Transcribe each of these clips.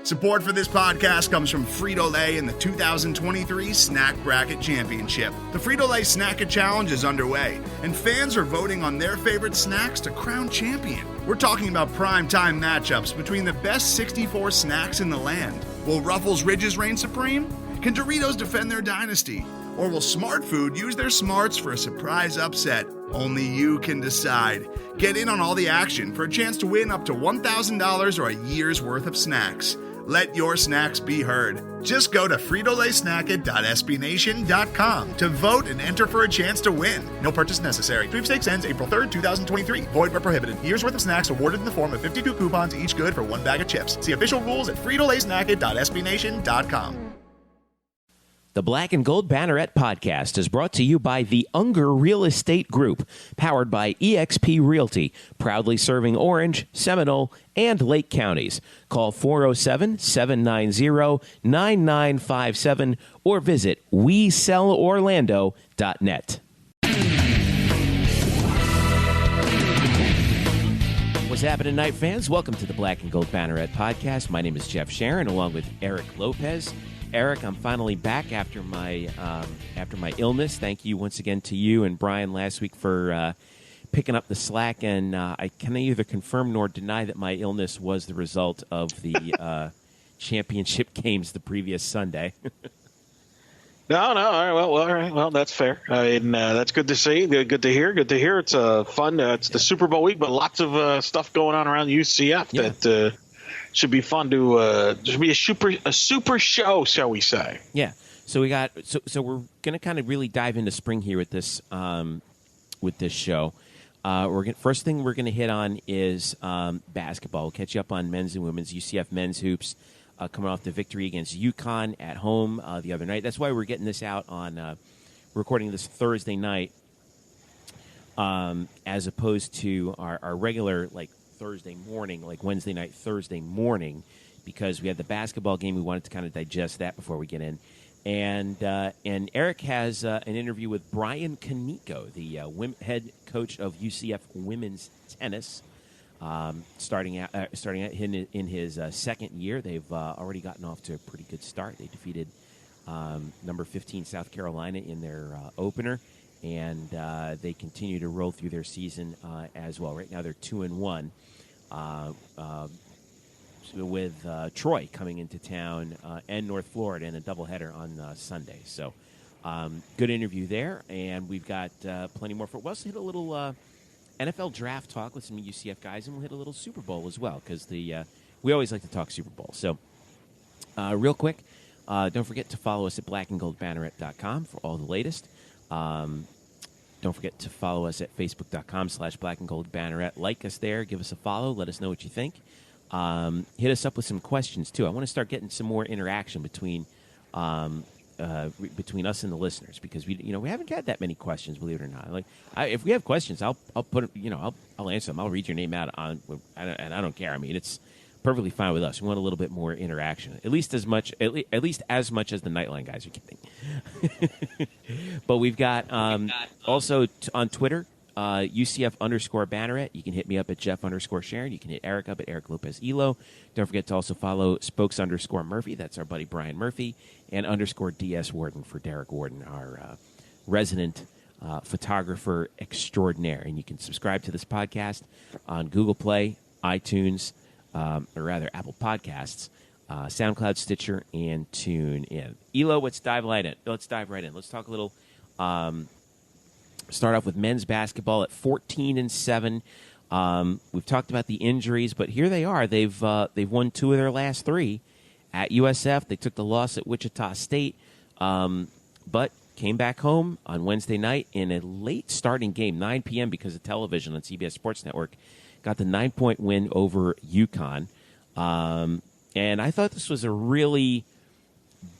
Support for this podcast comes from Frito-Lay in the 2023 Snack Bracket Championship. The Frito-Lay Snack-It Challenge is underway, and fans are voting on their favorite snacks to crown champion. We're talking about prime-time matchups between the best 64 snacks in the land. Will Ruffles Ridges reign supreme? Can Doritos defend their dynasty? Or will Smart Food use their smarts for a surprise upset? Only you can decide. Get in on all the action for a chance to win up to $1,000 or a year's worth of snacks. Let your snacks be heard. Just go to fritolaysnacket.sbnation.com to vote and enter for a chance to win. No purchase necessary. Sweepstakes ends April 3rd, 2023. Void where prohibited. Year's worth of snacks awarded in the form of 52 coupons, each good for one bag of chips. See official rules at fritolaysnacket.sbnation.com. The Black and Gold Banneret Podcast is brought to you by the Unger Real Estate Group, powered by eXp Realty, proudly serving Orange, Seminole, and Lake counties. Call 407-790-9957 or visit WeSellOrlando.net. What's happening, Night fans? Welcome to the Black and Gold Banneret Podcast. My name is Jeff Sharon, along with Eric Lopez. Eric, I'm finally back after my illness. Thank you once again to you and Brian last week for picking up the slack. And I can neither confirm nor deny that my illness was the result of the championship games the previous Sunday. No. All right. Well, that's fair. And that's good to see. Good to hear. It's fun. It's the Super Bowl week, but lots of stuff going on around UCF that should be fun to should be a super show, shall we say? Yeah. So we got so we're going to kind of really dive into spring here with this show. First thing we're going to hit on is basketball. We'll catch you up on men's and women's UCF men's hoops coming off the victory against UConn at home the other night. That's why we're getting this out on recording this Thursday night as opposed to our regular Thursday morning, like Wednesday night, Thursday morning, because we had the basketball game. We wanted to kind of digest that before we get in. And Eric has an interview with Bryan Koniecko, the head coach of UCF women's tennis, starting out in his second year. They've already gotten off to a pretty good start. They defeated number 15 South Carolina in their opener, and they continue to roll through their season as well. Right now they're 2-1. With Troy coming into town and North Florida in a doubleheader on Sunday. So good interview there, and we've got plenty more. We'll also hit a little NFL draft talk with some UCF guys, and we'll hit a little Super Bowl as well, because we always like to talk Super Bowl. So real quick, don't forget to follow us at blackandgoldbanneret.com for all the latest. Don't forget to follow us at facebook.com/blackandgoldbanneret. Like us there. Give us a follow. Let us know what you think. Hit us up with some questions, too. I want to start getting some more interaction between us and the listeners, because we haven't had that many questions, believe it or not. If we have questions, I'll put I'll answer them. I'll read your name out and I don't care. I mean, it's perfectly fine with us. We want a little bit more interaction, at least as much as the Nightline guys are getting. But we've got also on Twitter, UCF_Banneret. You can hit me up at Jeff_Sharon. You can hit Eric up at Eric Lopez Elo. Don't forget to also follow Spokes_Murphy. That's our buddy Brian Murphy, and _DS Warden for Derek Warden, our resident photographer extraordinaire. And you can subscribe to this podcast on Google Play, iTunes, or rather Apple Podcasts, SoundCloud, Stitcher, and TuneIn. Elo, let's dive right in. Let's talk a little. Start off with men's basketball at 14-7. We've talked about the injuries, but here they are. They've won 2 of their last 3 at USF. They took the loss at Wichita State, but came back home on Wednesday night in a late starting game, 9 p.m. because of television on CBS Sports Network. Got the 9-point win over UConn. And I thought this was a really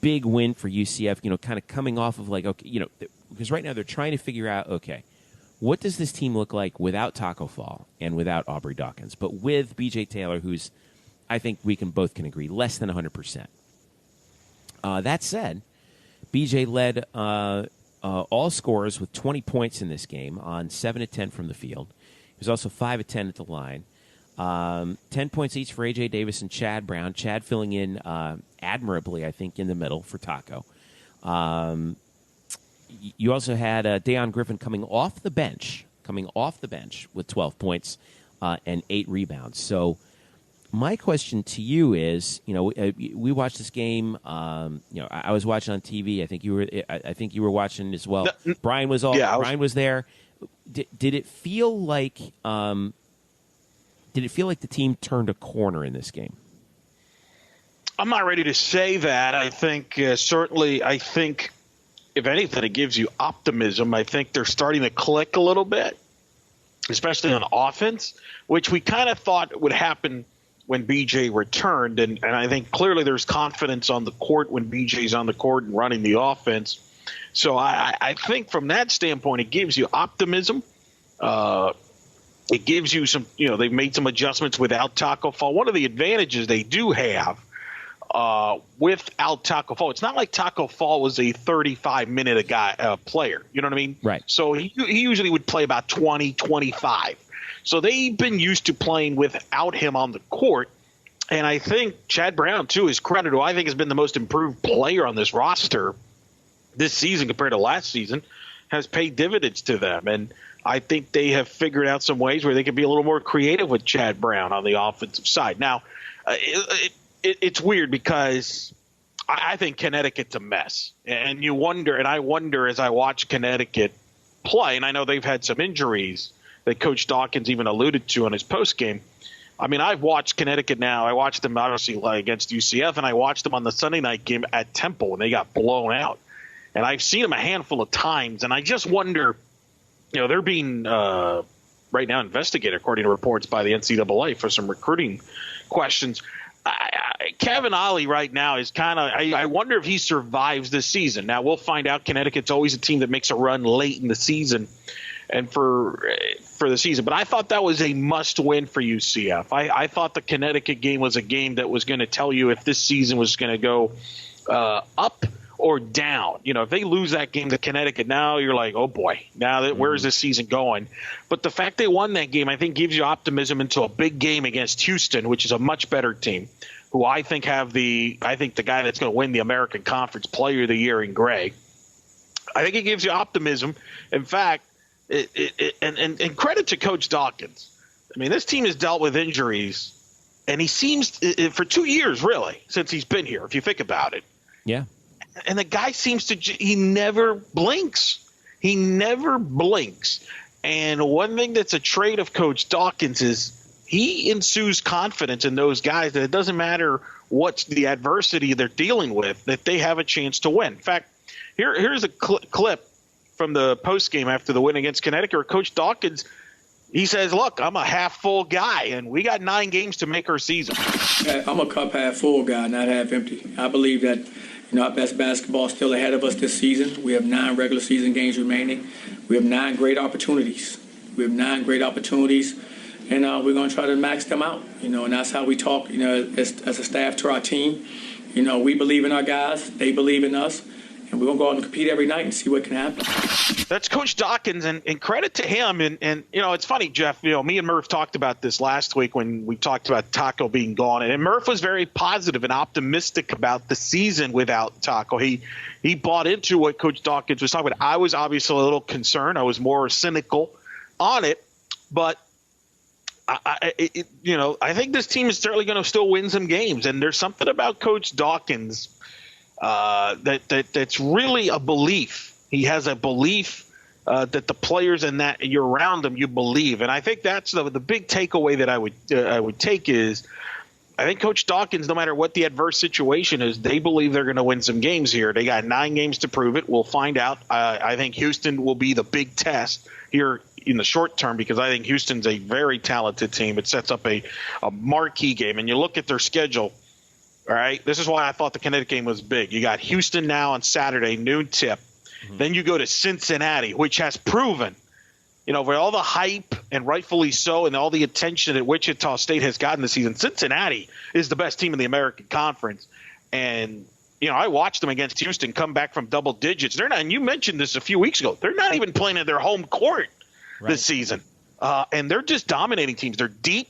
big win for UCF, kind of coming off of because right now they're trying to figure out, what does this team look like without Taco Fall and without Aubrey Dawkins, but with B.J. Taylor, who's, I think we can agree, less than 100%. That said, B.J. led all scorers with 20 points in this game on 7 of 10 from the field. He was also 5 of 10 at the line. 10 points each for A.J. Davis and Chad Brown. Chad filling in admirably, I think, in the middle for Taco. You also had Dayon Griffin coming off the bench with 12 points and 8 rebounds. So my question to you is, we watched this game. I was watching on TV. I think you were watching as well. Brian was Brian was there. Did it feel like the team turned a corner in this game? I'm not ready to say that. I think certainly. I think if anything, it gives you optimism. I think they're starting to click a little bit, especially on offense, which we kind of thought would happen when BJ returned. And I think clearly there's confidence on the court when BJ's on the court and running the offense. So I think from that standpoint, it gives you optimism. It gives you some, they've made some adjustments without Taco Fall. One of the advantages they do have without Taco Fall, it's not like Taco Fall was a 35-minute player. You know what I mean? Right. So he usually would play about 20, 25. So they've been used to playing without him on the court. And I think Chad Brown, to his credit, who I think has been the most improved player on this roster this season compared to last season, has paid dividends to them. And I think they have figured out some ways where they can be a little more creative with Chad Brown on the offensive side. Now, it's weird because I think Connecticut's a mess. And I wonder as I watch Connecticut play, and I know they've had some injuries that Coach Dawkins even alluded to in his postgame. I mean, I've watched Connecticut now. I watched them obviously against UCF, and I watched them on the Sunday night game at Temple, and they got blown out. And I've seen them a handful of times, and I just wonder, they're being right now investigated, according to reports by the NCAA, for some recruiting questions. Kevin Ollie right now is kind of – I wonder if he survives this season. Now, we'll find out. Connecticut's always a team that makes a run late in the season and for the season. But I thought that was a must-win for UCF. I thought the Connecticut game was a game that was going to tell you if this season was going to go up or down. If they lose that game to Connecticut, now you're like, oh, boy, now where is this season going? But the fact they won that game, I think, gives you optimism into a big game against Houston, which is a much better team, who I think the guy that's going to win the American Conference Player of the Year in Gray. I think it gives you optimism. In fact, and credit to Coach Dawkins. I mean, this team has dealt with injuries, and he seems for 2 years, really, since he's been here, if you think about it. Yeah. And the guy seems to – he never blinks. He never blinks. And one thing that's a trait of Coach Dawkins is he ensues confidence in those guys that it doesn't matter what's the adversity they're dealing with, that they have a chance to win. In fact, here's a clip from the postgame after the win against Connecticut where Coach Dawkins, he says, look, I'm a half-full guy, and we got 9 games to make our season. I'm a cup half-full guy, not half-empty. I believe that our best basketball is still ahead of us this season. We have 9 regular season games remaining. We have 9 great opportunities. And we're going to try to max them out, and that's how we talk, as a staff to our team. We believe in our guys. They believe in us. And we're going to go out and compete every night and see what can happen. That's Coach Dawkins, and credit to him. And it's funny, Jeff, me and Murph talked about this last week when we talked about Taco being gone. And Murph was very positive and optimistic about the season without Taco. He bought into what Coach Dawkins was talking about. I was obviously a little concerned. I was more cynical on it. But I think this team is certainly going to still win some games. And there's something about Coach Dawkins that's really a belief. He has a belief that the players and that you're around them, you believe. And I think that's the big takeaway that I would take is I think Coach Dawkins, no matter what the adverse situation is, they believe they're going to win some games here. They got 9 games to prove it. We'll find out. I think Houston will be the big test here in the short term because I think Houston's a very talented team. It sets up a marquee game. And you look at their schedule, all right, this is why I thought the Connecticut game was big. You got Houston now on Saturday, noon tip. Mm-hmm. Then you go to Cincinnati, which has proven, with all the hype and rightfully so and all the attention that Wichita State has gotten this season, Cincinnati is the best team in the American Conference. And, I watched them against Houston come back from double digits. They're not, and you mentioned this a few weeks ago, they're not even playing in their home court this season. And they're just dominating teams. They're deep.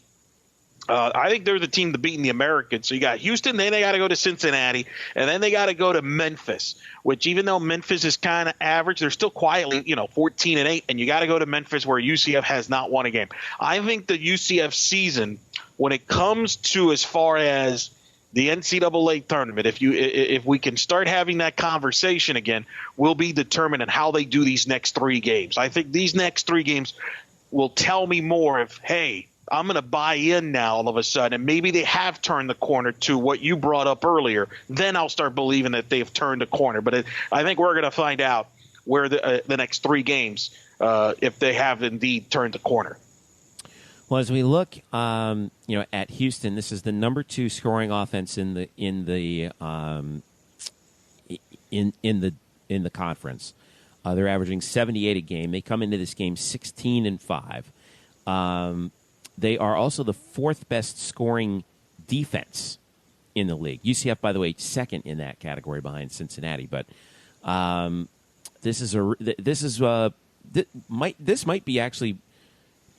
I think they're the team to beat in the American. So you got Houston, then they got to go to Cincinnati, and then they got to go to Memphis, which even though Memphis is kind of average, they're still quietly, 14-8, and you got to go to Memphis where UCF has not won a game. I think the UCF season, when it comes to as far as the NCAA tournament, if we can start having that conversation again, will be determined on how they do these next 3 games. I think these next 3 games will tell me more of, hey, I'm going to buy in now all of a sudden, and maybe they have turned the corner to what you brought up earlier. Then I'll start believing that they've turned the corner. But I think we're going to find out where the next 3 games, if they have indeed turned the corner. Well, as we look, at Houston, this is the number 2 scoring offense in the conference. They're averaging 78 a game. They come into this game 16-5. They are also the 4th best scoring defense in the league. UCF, by the way, 2nd in that category behind Cincinnati. But this might be actually,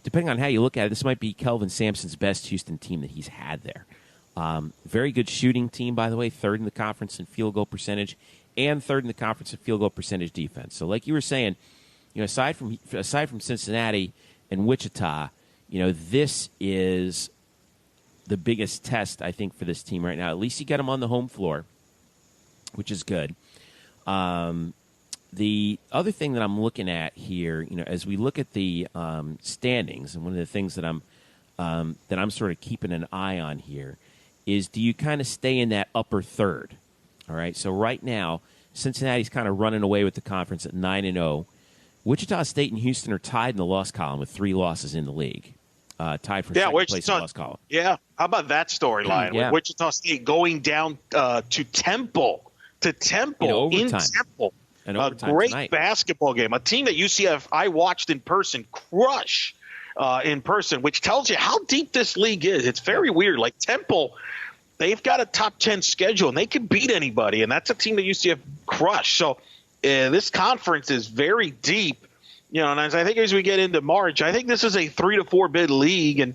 depending on how you look at it, this might be Kelvin Sampson's best Houston team that he's had there. Very good shooting team, by the way, 3rd in the conference in field goal percentage and 3rd in the conference in field goal percentage defense. So, like you were saying, aside from Cincinnati and Wichita, this is the biggest test, I think, for this team right now. At least you get them on the home floor, which is good. The other thing that I'm looking at here, as we look at the standings, and one of the things that I'm sort of keeping an eye on here is, do you kind of stay in that upper third? All right. So right now, Cincinnati's kind of running away with the conference at 9-0. Wichita State and Houston are tied in the loss column with 3 losses in the league. Tied for second place in the loss column. Yeah. How about that storyline? Yeah. With Wichita State going down to Temple. In Temple. A great tonight. Basketball game. A team that UCF I watched in person crush in person, which tells you how deep this league is. It's very weird. Like Temple, they've got a top 10 schedule, and they can beat anybody, and that's a team that UCF crushed. So this conference is very deep. And as we get into March, I think this is a 3 to 4 bid league, and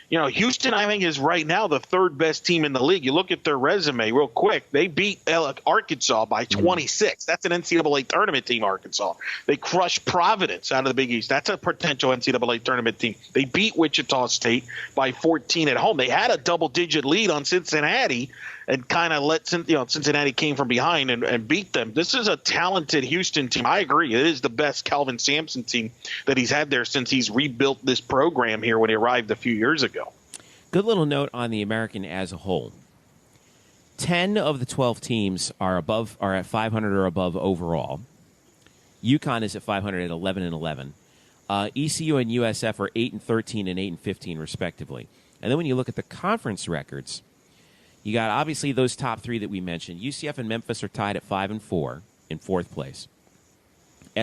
Houston, I think, is right now the 3rd best team in the league. You look at their resume real quick. They beat Arkansas by 26. That's an NCAA tournament team, Arkansas. They crushed Providence out of the Big East. That's a potential NCAA tournament team. They beat Wichita State by 14 at home. They had a double-digit lead on Cincinnati and kind of let Cincinnati came from behind and beat them. This is a talented Houston team. I agree. It is the best Kelvin Sampson team that he's had there since he's rebuilt this program here when he arrived a few years ago. Good little note on the American as a whole. 10 of the 12 teams are at 500 or above overall. UConn is at 500 at 11-11. ECU and USF are 8-13 and 8-15 respectively. And then when you look at the conference records, you got obviously those top 3 that we mentioned. UCF and Memphis are tied at 5-4 in 4th place.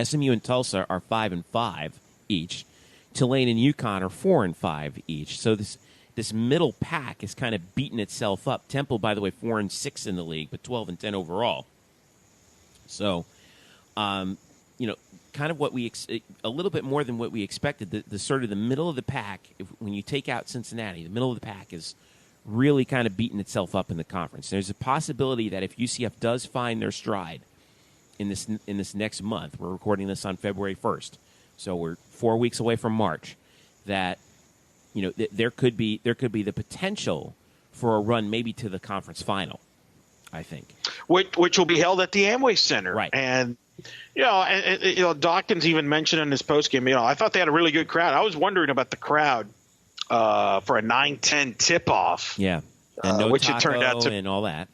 SMU and Tulsa are 5-5 each. Tulane and UConn are 4-5 each. So this middle pack is kind of beating itself up. Temple, by the way, 4-6 in the league, but 12-10 overall. So, kind of what a little bit more than what we expected. The sort of the middle of the pack, when you take out Cincinnati, the middle of the pack is really kind of beating itself up in the conference. There's a possibility that if UCF does find their stride in this next month, we're recording this on February 1st, so we're 4 weeks away from March, that there could be the potential for a run maybe to the conference final, I think. Which will be held at the Amway Center. Right. And Dawkins even mentioned in his postgame, I thought they had a really good crowd. I was wondering about the crowd for a 9-10 tip-off. Yeah, and no which taco it turned out to, and all that.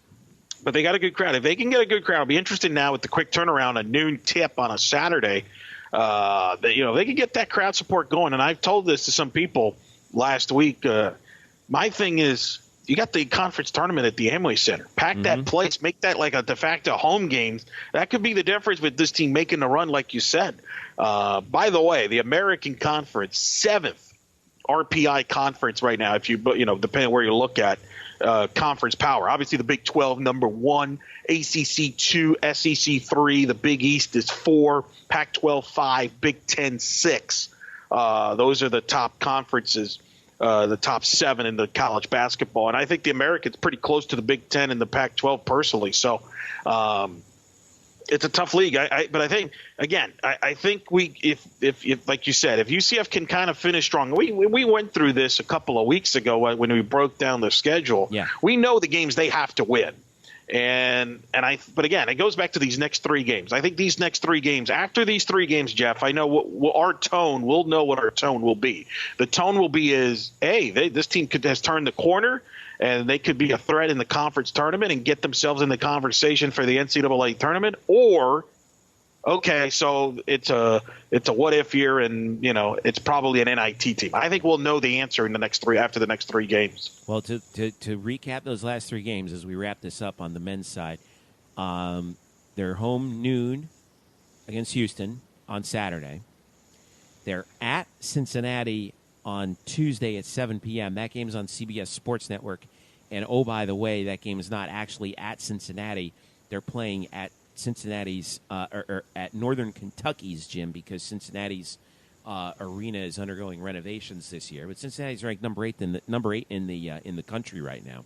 But they got a good crowd. If they can get a good crowd, it'll be interesting now with the quick turnaround, a noon tip on a Saturday. They can get that crowd support going. And I've told this to some people last week. My thing is, you got the conference tournament at the Amway Center. Pack that place. Make that like a de facto home game. That could be the difference with this team making a run, like you said. By the way, the American Conference, 7th RPI conference right now, if you depending on where you look at conference power. Obviously, the Big 12, number 1, ACC 2, SEC 3, the Big East is 4, Pac-12 5, Big 10 6. Those are the top conferences the top 7 in the college basketball. And I think the American's pretty close to the Big Ten and the Pac-12 personally. So it's a tough league. But I think, again, I think if like you said, if UCF can kind of finish strong, we went through this a couple of weeks ago when we broke down the schedule. Yeah. We know the games they have to win. But again, it goes back to these next 3 games. I think these next 3 games, after these 3 games, Jeff, I know we'll know what our tone will be. The tone will be this team has turned the corner, and they could be a threat in the conference tournament and get themselves in the conversation for the NCAA tournament, or okay, so it's a what if year, and it's probably an NIT team. I think we'll know the answer in the next 3 after the next 3 games. Well, to recap those last 3 games as we wrap this up on the men's side, they're home noon against Houston on Saturday. They're at Cincinnati on Tuesday at 7 p.m. That game's on CBS Sports Network. And, oh, by the way, that game is not actually at Cincinnati. They're playing at Cincinnati's or at Northern Kentucky's gym, because Cincinnati's arena is undergoing renovations this year. But Cincinnati's ranked number 8 in the country right now.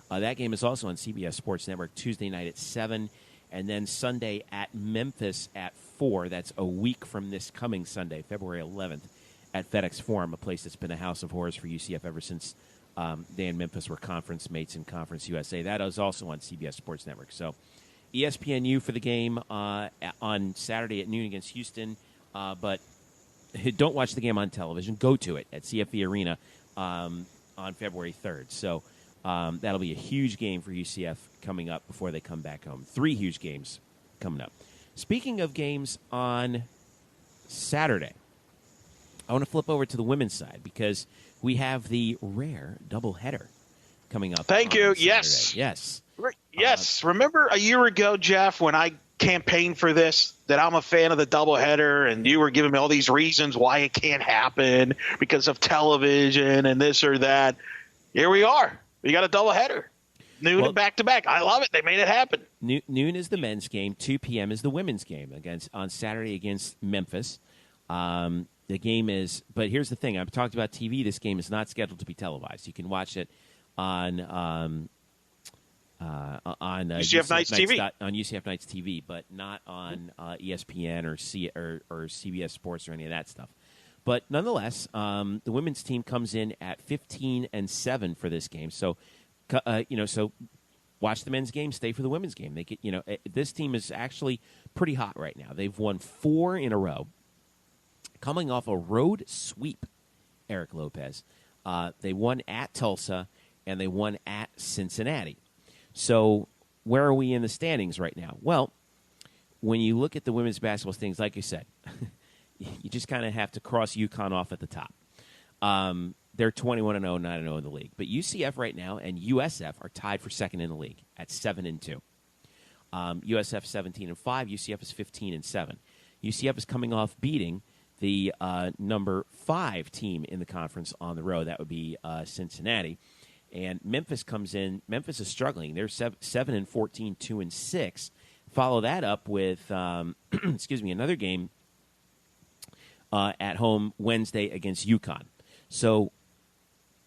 That game is also on CBS Sports Network Tuesday night at 7, and then Sunday at Memphis at 4. That's a week from this coming Sunday, February 11th, at FedEx Forum, a place that's been a house of horrors for UCF ever since they and Memphis were conference mates in Conference USA. That is also on CBS Sports Network. So ESPNU for the game on Saturday at noon against Houston, but don't watch the game on television. Go to it at CFE Arena on February 3rd. So that'll be a huge game for UCF coming up before they come back home. 3 huge games coming up. Speaking of games on Saturday, I want to flip over to the women's side because we have the rare doubleheader coming up. Thank you. Saturday. Yes. Yes. Yes. Remember a year ago, Jeff, when I campaigned for this, that I'm a fan of the doubleheader, and you were giving me all these reasons why it can't happen because of television and this or that. Here we are. We got a doubleheader. Noon and back-to-back. I love it. They made it happen. Noon is the men's game. 2 p.m. is the women's game on Saturday against Memphis. The game is – but here's the thing. I've talked about TV. This game is not scheduled to be televised. You can watch it on UCF Nights TV. On UCF Nights TV, but not on ESPN or CBS Sports or any of that stuff. But nonetheless, the women's team comes in at 15-7 for this game. So, so watch the men's game, stay for the women's game. They get, this team is actually pretty hot right now. They've won 4 in a row, coming off a road sweep. Eric Lopez, they won at Tulsa and they won at Cincinnati. So where are we in the standings right now? Well, when you look at the women's basketball standings, like I said, you just kind of have to cross UConn off at the top. They're 21-0, 9-0 in the league. But UCF right now and USF are tied for second in the league at 7-2. USF 17-5. UCF is 15-7. UCF is coming off beating the number 5 team in the conference on the road. That would be Cincinnati. And Memphis comes in. Memphis is struggling. They're 7-14, 2-6. Follow that up with, another game at home Wednesday against UConn. So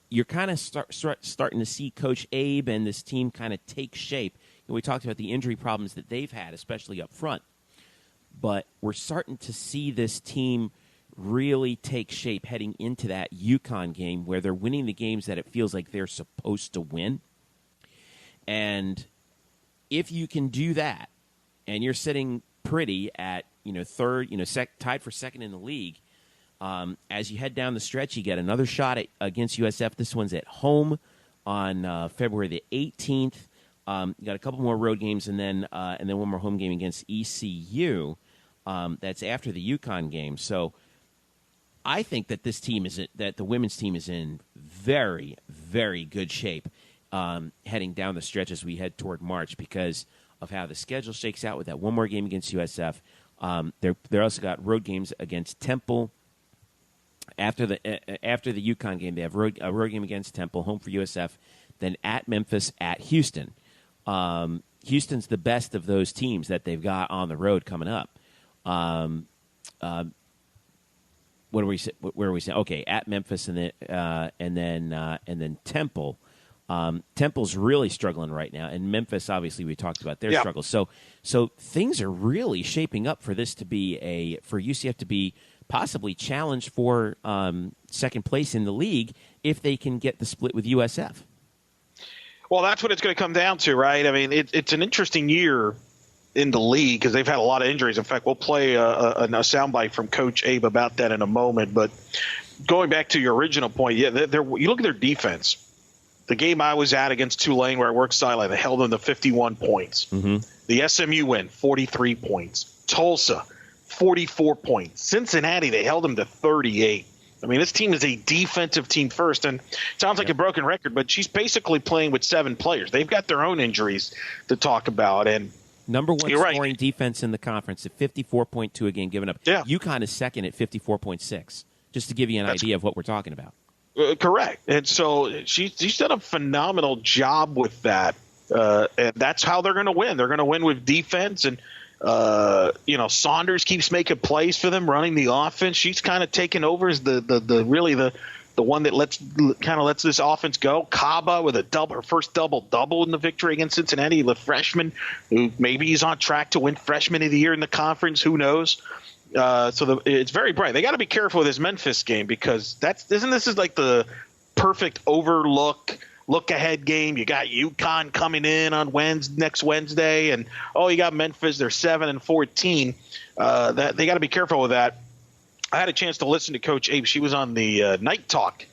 you're kind of starting to see Coach Abe and this team kind of take shape. We talked about the injury problems that they've had, especially up front. But we're starting to see this team really take shape heading into that UConn game where they're winning the games that it feels like they're supposed to win. And if you can do that, and you're sitting pretty at third, tied for second in the league, as you head down the stretch, you get another shot against USF. This one's at home on February the 18th. You got a couple more road games, and then one more home game against ECU. That's after the UConn game. So I think that that the women's team is in very, very good shape heading down the stretch as we head toward March because of how the schedule shakes out with that one more game against USF. They're also got road games against Temple. After the UConn game, they have a road game against Temple, home for USF, then at Memphis, at Houston. Houston's the best of those teams that they've got on the road coming up. What are we? Where are we saying? Okay, at Memphis and then Temple. Temple's really struggling right now, and Memphis, obviously, we talked about their struggles. So things are really shaping up for this to be for UCF to be possibly challenged for second place in the league if they can get the split with USF. Well, that's what it's going to come down to, right? I mean, it's an interesting year in the league because they've had a lot of injuries. In fact, we'll play a soundbite from Coach Abe about that in a moment. But going back to your original point, you look at their defense. The game I was at against Tulane where I worked sideline, they held them to 51 points. Mm-hmm. The SMU win, 43 points. Tulsa, 44 points. Cincinnati, they held them to 38. I mean, this team is a defensive team first, and it sounds like a broken record, but she's basically playing with 7 players. They've got their own injuries to talk about. And number one scoring defense in the conference at 54.2 a game given up. Yeah. UConn is second at 54.6, just to give you an idea of what we're talking about. Correct. And so she's done a phenomenal job with that. And that's how they're going to win. They're going to win with defense. And, Saunders keeps making plays for them, running the offense. She's kind of taken over as the one that lets this offense go. Kaba with her first double-double in the victory against Cincinnati, the freshman who maybe he's on track to win freshman of the year in the conference. Who knows? It's very bright. They got to be careful with this Memphis game because this is like the perfect look-ahead game. You got UConn coming in on next Wednesday, and you got Memphis. They're 7-14. That they got to be careful with that. I had a chance to listen to Coach Abe. She was on the Night Talk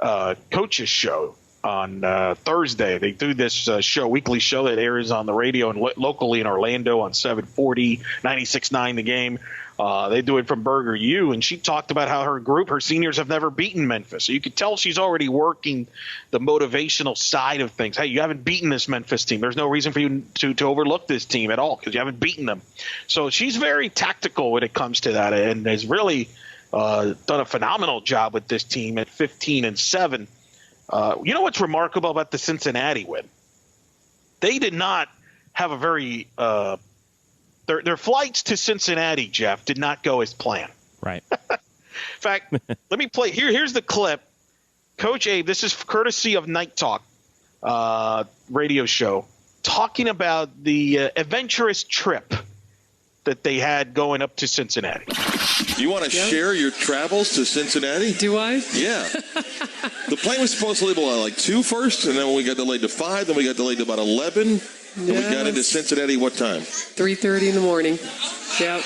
coaches show on Thursday. They do this weekly show that airs on the radio and locally in Orlando on 740, 96.9 The Game. They do it from Burger U, and she talked about how her seniors have never beaten Memphis. So you could tell she's already working the motivational side of things. Hey, you haven't beaten this Memphis team. There's no reason for you to overlook this team at all because you haven't beaten them. So she's very tactical when it comes to that and has really done a phenomenal job with this team at 15-7. You know what's remarkable about the Cincinnati win? They did not have a very their flights to Cincinnati, Jeff, did not go as planned. Right. In fact, let me play. Here's the clip. Coach Abe, this is courtesy of Night Talk radio show, talking about the adventurous trip that they had going up to Cincinnati. You want to share your travels to Cincinnati? Do I? Yeah. The plane was supposed to leave at 2 first, and then we got delayed to 5, then we got delayed to about 11. And we got into Cincinnati what time? 3:30 in the morning. Yep.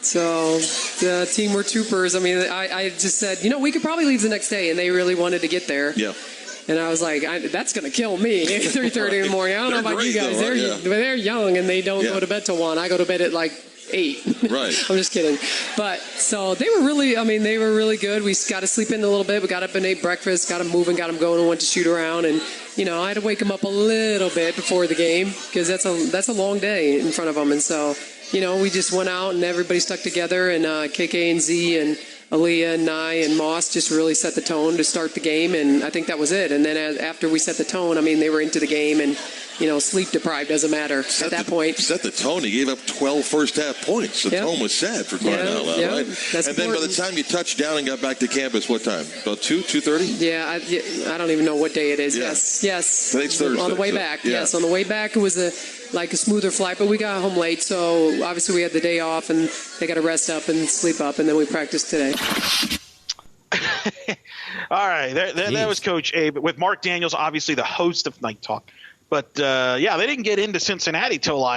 So the team were troopers. I mean, I just said, we could probably leave the next day, and they really wanted to get there. Yeah. And I was like, that's going to kill me at 3:30 in the morning. I don't know about you guys. They're young, and they don't go to bed till 1. I go to bed at 8. Right. I'm just kidding. But so they were really good. We got to sleep in a little bit. We got up and ate breakfast, got them moving, got them going, and went to shoot around. And, I had to wake them up a little bit before the game because that's a long day in front of them. And so, we just went out and everybody stuck together, and KK and Z and Aaliyah and Nye and Moss just really set the tone to start the game, and I think that was it. And then after we set the tone, they were into the game, and sleep deprived doesn't matter at that point. Set the tone. He gave up 12 first half points. The tone was set for crying out loud, right? That's and then by the time you touched down and got back to campus, what time? About 2:30? Yeah, I don't even know what day it is. Yeah. Yes. Today's Thursday. On the way back, yes. On the way back, it was a smoother flight, but we got home late, so obviously we had the day off, and they got to rest up and sleep up, and then we practiced today. All right, that was Coach Abe with Mark Daniels, obviously the host of Night Talk. But, they didn't get into Cincinnati till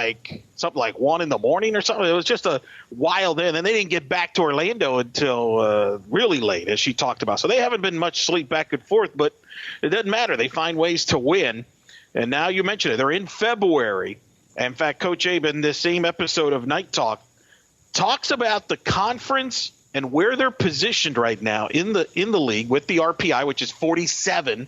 something like 1 in the morning or something. It was just a while there. And then they didn't get back to Orlando until really late, as she talked about. So they haven't been much sleep back and forth, but it doesn't matter. They find ways to win. And now you mentioned it. They're in February. In fact, Coach Abe, in this same episode of Night Talk, talks about the conference and where they're positioned right now in the league with the RPI, which is 47.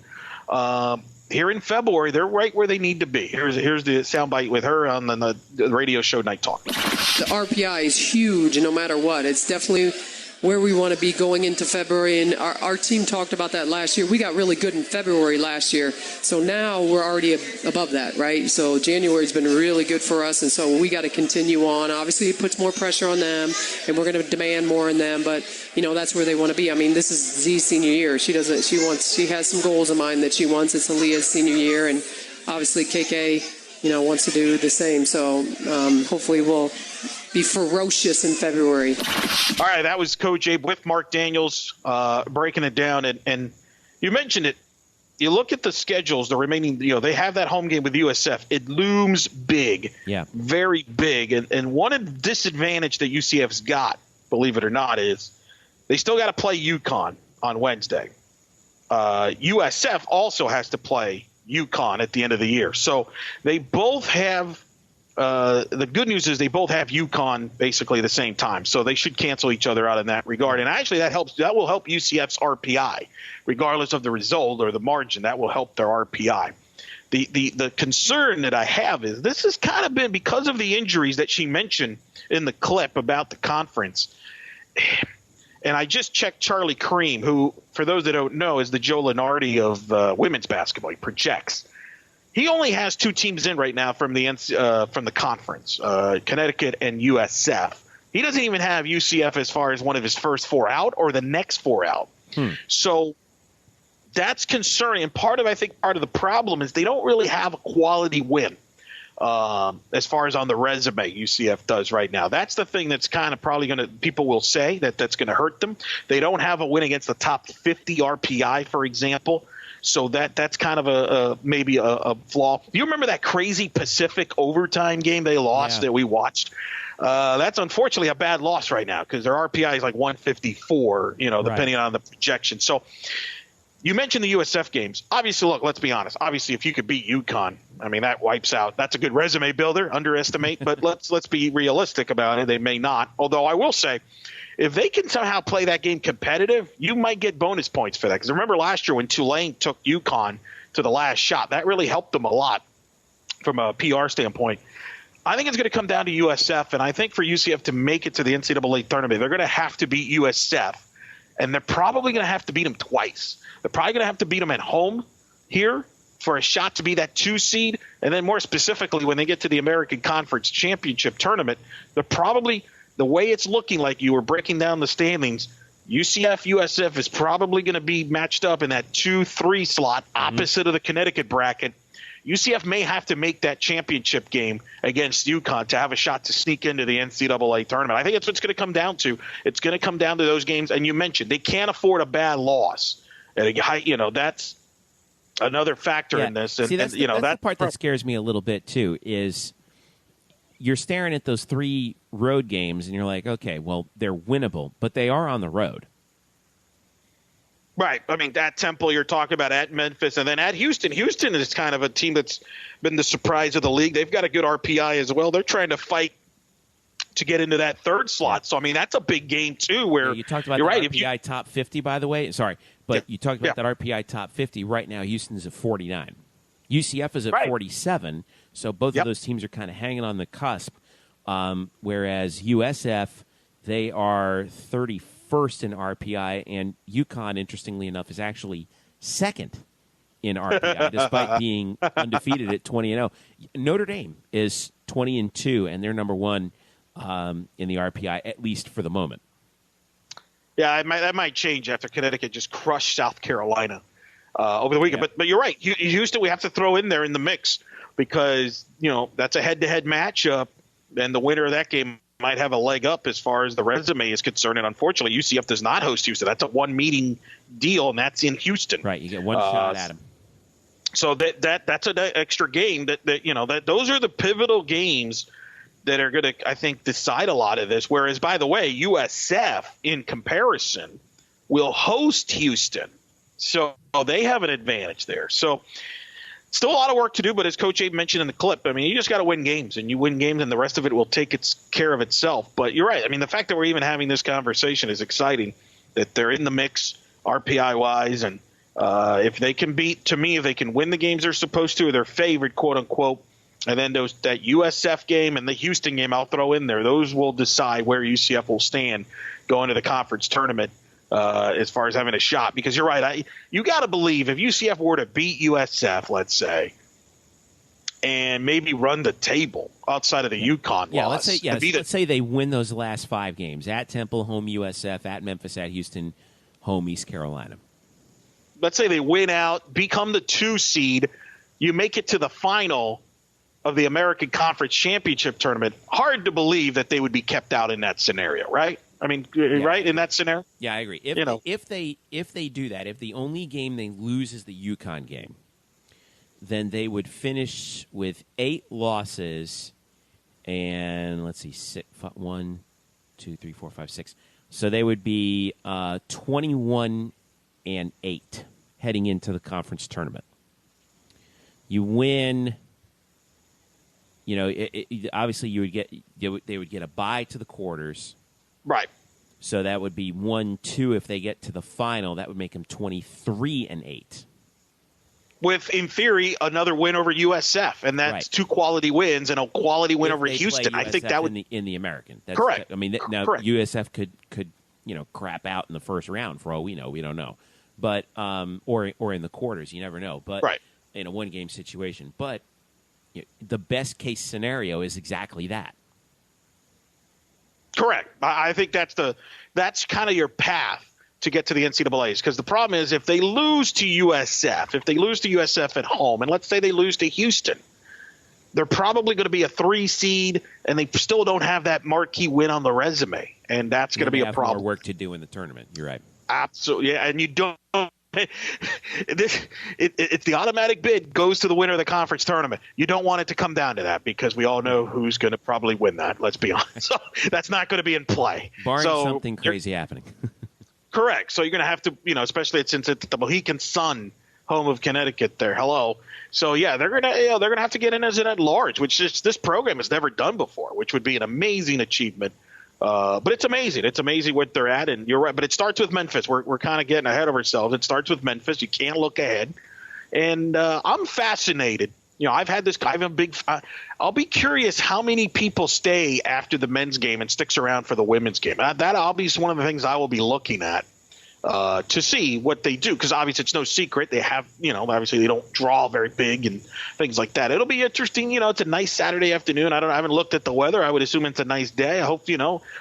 Here in February, they're right where they need to be. Here's the soundbite with her on the radio show Night Talk. The RPI is huge, no matter what. It's definitely where we want to be going into February. And our team talked about that last year. We got really good in February last year. So now we're already above that, right? So January's been really good for us. And so we got to continue on. Obviously, it puts more pressure on them, and we're going to demand more in them. But, that's where they want to be. I mean, this is Z's senior year. She has some goals in mind that she wants. It's Aaliyah's senior year. And obviously, KK, wants to do the same. So hopefully we'll be ferocious in February. All right, that was Coach Abe with Mark Daniels breaking it down. And you mentioned it. You look at the schedules, the remaining, they have that home game with USF. It looms big, very big. And one disadvantage that UCF's got, believe it or not, is they still got to play UConn on Wednesday. USF also has to play UConn at the end of the year. So they both have the good news is they both have UConn basically the same time. So they should cancel each other out in that regard. And actually that will help UCF's RPI, regardless of the result or the margin. That will help their RPI. The concern that I have is this has kind of been because of the injuries that she mentioned in the clip about the conference. And I just checked Charlie Cream, who, for those that don't know, is the Joe Lenardi of women's basketball. He projects. He only has 2 teams in right now from the conference, Connecticut and USF. He doesn't even have UCF as far as one of his first 4 out or the next 4 out. So that's concerning. And part of the problem is they don't really have a quality win as far as on the resume UCF does right now. That's the thing that's kind of probably people will say that's going to hurt them. They don't have a win against the top 50 RPI, for example. So that's kind of maybe a flaw. Do you remember that crazy Pacific overtime game they lost that we watched? That's unfortunately a bad loss right now because their RPI is like 154, depending on the projection. So you mentioned the USF games. Obviously, look, let's be honest. Obviously, if you could beat UConn, I mean, that wipes out. That's a good resume builder, underestimate. But let's be realistic about it. They may not. Although I will say, if they can somehow play that game competitive, you might get bonus points for that. Because remember last year when Tulane took UConn to the last shot, that really helped them a lot from a PR standpoint. I think it's going to come down to USF, and I think for UCF to make it to the NCAA tournament, they're going to have to beat USF, and they're probably going to have to beat them twice. They're probably going to have to beat them at home here for a shot to be that 2 seed, and then more specifically when they get to the American Conference Championship tournament, they're probably – the way it's looking like you were breaking down the standings, UCF is probably going to be matched up in that 2-3 slot opposite of the Connecticut bracket. UCF may have to make that championship game against UConn to have a shot to sneak into the NCAA tournament. I think that's what it's going to come down to. It's going to come down to those games. And you mentioned they can't afford a bad loss. And, that's another factor in this. And, see, that's the part that scares me a little bit, too, is you're staring at those 3 road games, and you're like, okay, well, they're winnable, but they are on the road. Right. I mean, at Temple, you're talking about at Memphis, and then at Houston. Houston is kind of a team that's been the surprise of the league. They've got a good RPI as well. They're trying to fight to get into that 3rd slot. So, I mean, that's a big game, too, where you talked about RPI top 50, by the way. Sorry, but you talked about that RPI top 50. Right now, Houston's at 49. UCF is at 47. So both of those teams are kind of hanging on the cusp, whereas USF, they are 31st in RPI, and UConn, interestingly enough, is actually 2nd in RPI, despite being undefeated at 20-0. Notre Dame is 20-2, and they're number 1 in the RPI, at least for the moment. Yeah, that might change after Connecticut just crushed South Carolina over the weekend. But you're right. Houston, we have to throw in there in the mix. Because, that's a head-to-head matchup, and the winner of that game might have a leg up as far as the resume is concerned. And unfortunately, UCF does not host Houston. That's a 1-meeting deal, and that's in Houston. Right, you get one shot at them. So that's an extra game that those are the pivotal games that are going to, I think, decide a lot of this. Whereas, by the way, USF, in comparison, will host Houston. So they have an advantage there. So still a lot of work to do, but as Coach Abe mentioned in the clip, I mean, you just got to win games, and you win games, and the rest of it will take care of itself. But you're right. I mean, the fact that we're even having this conversation is exciting, that they're in the mix RPI-wise, and if they can win the games they're supposed to, or their favorite, quote-unquote, And then that USF game and the Houston game I'll throw in there. Those will decide where UCF will stand going to the conference tournament as far as having a shot. Because you're right. You got to believe if UCF were to beat USF, let's say, and maybe run the table outside of the UConn loss. Let's say they win those last 5 games. At Temple, home USF. At Memphis, at Houston, home East Carolina. Let's say they win out, become the 2 seed. You make it to the final of the American Conference Championship tournament. Hard to believe that they would be kept out in that scenario, right? I mean, right, in that scenario? Yeah, I agree. If they do that, if the only game they lose is the UConn game, then they would finish with 8 losses and, let's see, 1, 2, 3, 4, 5, 6. So they would be 21-8 heading into the conference tournament. You win, obviously they would get a bye to the quarters. Right. So that would be 1-2 if they get to the final. That would make them 23-8. With, in theory, another win over USF, and that's 2 quality wins and a quality win over Houston. I think that would in the American. That's correct. I mean, now correct. USF could crap out in the first round for all we know. We don't know, but or in the quarters, you never know. But in a 1-game situation, but the best case scenario is exactly that. Correct. I think that's kind of your path to get to the NCAAs, because the problem is if they lose to USF, at home, and let's say they lose to Houston, they're probably going to be a 3 seed, and they still don't have that marquee win on the resume, and that's going to be a problem. More work to do in the tournament. You're right. Absolutely, yeah, and you don't. It's the automatic bid goes to the winner of the conference tournament. You don't want it to come down to that, because we all know who's going to probably win that. Let's be honest. So that's not going to be in play. Barring something crazy happening. Correct. So you're going to have to, especially since it's the Mohegan Sun, home of Connecticut there. Hello. So yeah, they're going to have to get in as an at-large, which this program has never done before, which would be an amazing achievement. But it's amazing. It's amazing what they're at, and you're right. But it starts with Memphis. We're kind of getting ahead of ourselves. It starts with Memphis. You can't look ahead. And I'm fascinated. I'll be curious how many people stay after the men's game and sticks around for the women's game. That'll be one of the things I will be looking at to see what they do, because obviously it's no secret they have, obviously they don't draw very big and things like that. It'll be interesting. It's a nice Saturday afternoon. I haven't looked at the weather. I would assume it's a nice day. I hope,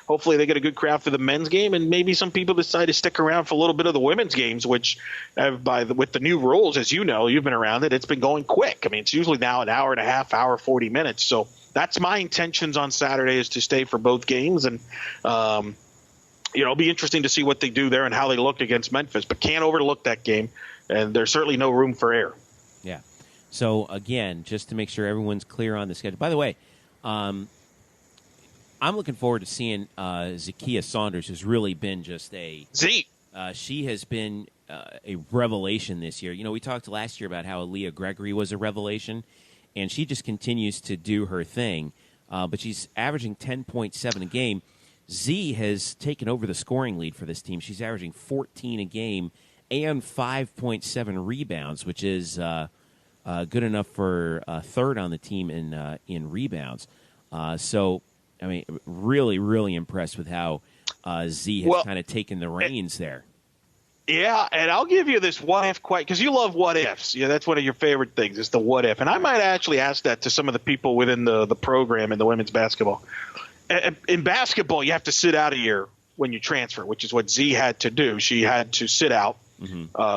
hopefully they get a good crowd for the men's game, and maybe some people decide to stick around for a little bit of the women's games, which with the new rules, as you know, you've been around it, it's been going quick. I mean, it's usually now an hour and a half, hour, 40 minutes. So that's my intentions on Saturday, is to stay for both games. And, it'll be interesting to see what they do there and how they look against Memphis, but can't overlook that game, and there's certainly no room for error. Yeah. So, again, just to make sure everyone's clear on the schedule. By the way, I'm looking forward to seeing Zakiya Saunders, who's really been just she has been a revelation this year. We talked last year about how Aaliyah Gregory was a revelation, and she just continues to do her thing, but she's averaging 10.7 a game. Z has taken over the scoring lead for this team. She's averaging 14 a game and 5.7 rebounds, which is good enough for third on the team in rebounds. So, I mean, really, really impressed with how Z has kind of taken the reins there. Yeah, and I'll give you this what if question, because you love what ifs. Yeah, that's one of your favorite things, is the what if. And I might actually ask that to some of the people within the program in the women's basketball. In basketball, you have to sit out a year when you transfer, which is what Z had to do. She had to sit out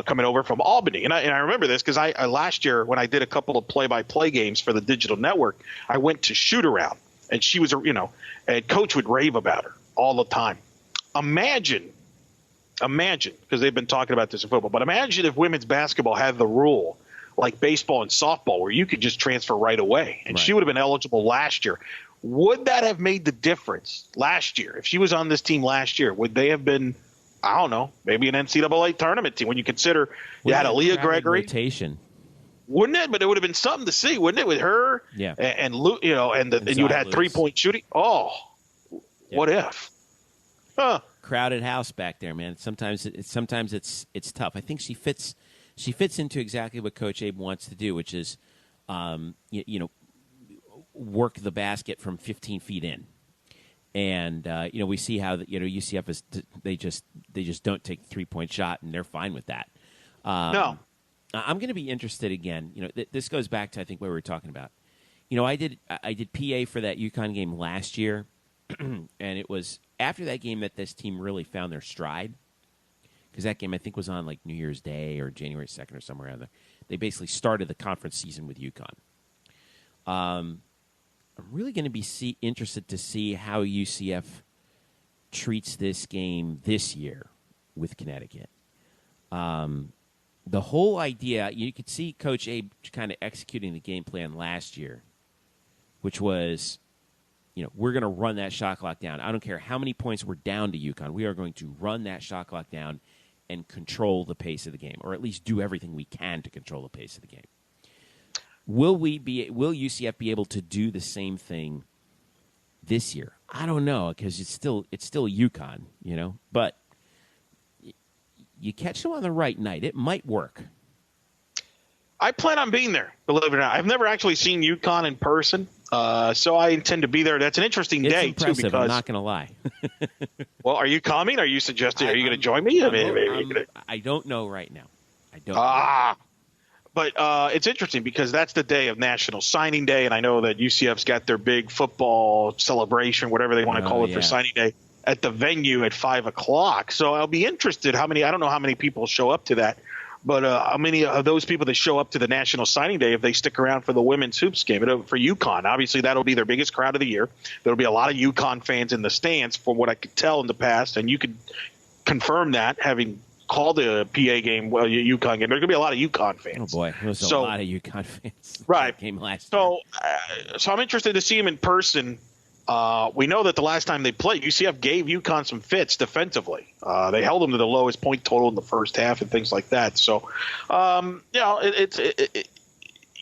coming over from Albany. And I remember this because I last year, when I did a couple of play-by-play games for the digital network, I went to shoot around, and she was, and coach would rave about her all the time. Imagine, because they've been talking about this in football, but imagine if women's basketball had the rule like baseball and softball where you could just transfer right away. And she would have been eligible last year. Would that have made the difference last year? If she was on this team last year, would they have been, I don't know, maybe an NCAA tournament team? When you consider you had Aaliyah Gregory. Rotation. Wouldn't it? But it would have been something to see, wouldn't it, with her? Yeah. And you would have had 3-point shooting. Oh, what if? Huh. Crowded house back there, man. Sometimes it's tough. I think she fits into exactly what Coach Abe wants to do, which is, work the basket from 15 feet in. And we see how UCF is they just don't take the 3-point shot, and they're fine with that. No, I'm going to be interested again. This goes back to I think what we were talking about. I did PA for that UConn game last year, and it was after that game that this team really found their stride. Because that game I think was on like New Year's Day or January 2nd or somewhere around there. They basically started the conference season with UConn. I'm really going to be interested to see how UCF treats this game this year with Connecticut. The whole idea, you could see Coach Abe kind of executing the game plan last year, which was, we're going to run that shot clock down. I don't care how many points we're down to UConn. We are going to run that shot clock down and control the pace of the game, or at least do everything we can to control the pace of the game. Will UCF be able to do the same thing this year? I don't know, because it's still UConn, but you catch them on the right night, it might work. I plan on being there, believe it or not. I've never actually seen UConn in person, so I intend to be there. That's an interesting day, impressive, too. Because I'm not going to lie. Well, are you coming? Are you suggesting? Are you going to join me? I don't know right now. I don't know. But it's interesting because that's the day of National Signing Day, and I know that UCF's got their big football celebration, whatever they want to call it, for signing day at the venue at 5 o'clock. So I'll be interested I don't know how many people show up to that, but how many of those people that show up to the National Signing Day, if they stick around for the women's hoops game for UConn, obviously that'll be their biggest crowd of the year. There'll be a lot of UConn fans in the stands from what I could tell in the past, and you could confirm that having called a PA game, UConn game. There's going to be a lot of UConn fans. Oh, boy. There was a lot of UConn fans. Right. Game last year. So I'm interested to see him in person. We know that the last time they played, UCF gave UConn some fits defensively. They held them to the lowest point total in the first half and things like that. So,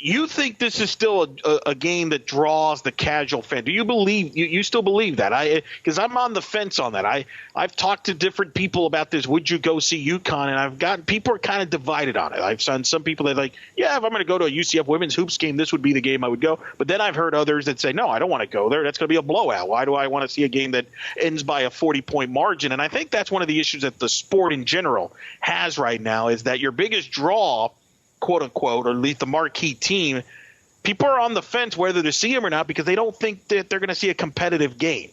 you think this is still a game that draws the casual fan? Do you believe you still believe that? Because I'm on the fence on that. I've talked to different people about this. Would you go see UConn? And I've gotten people are kind of divided on it. I've seen some people that are like, yeah, if I'm going to go to a UCF women's hoops game, this would be the game I would go. But then I've heard others that say, no, I don't want to go there. That's going to be a blowout. Why do I want to see a game that ends by a 40-point margin? And I think that's one of the issues that the sport in general has right now is that your biggest draw, quote unquote, or at least the marquee team, people are on the fence whether to see them or not because they don't think that they're going to see a competitive game.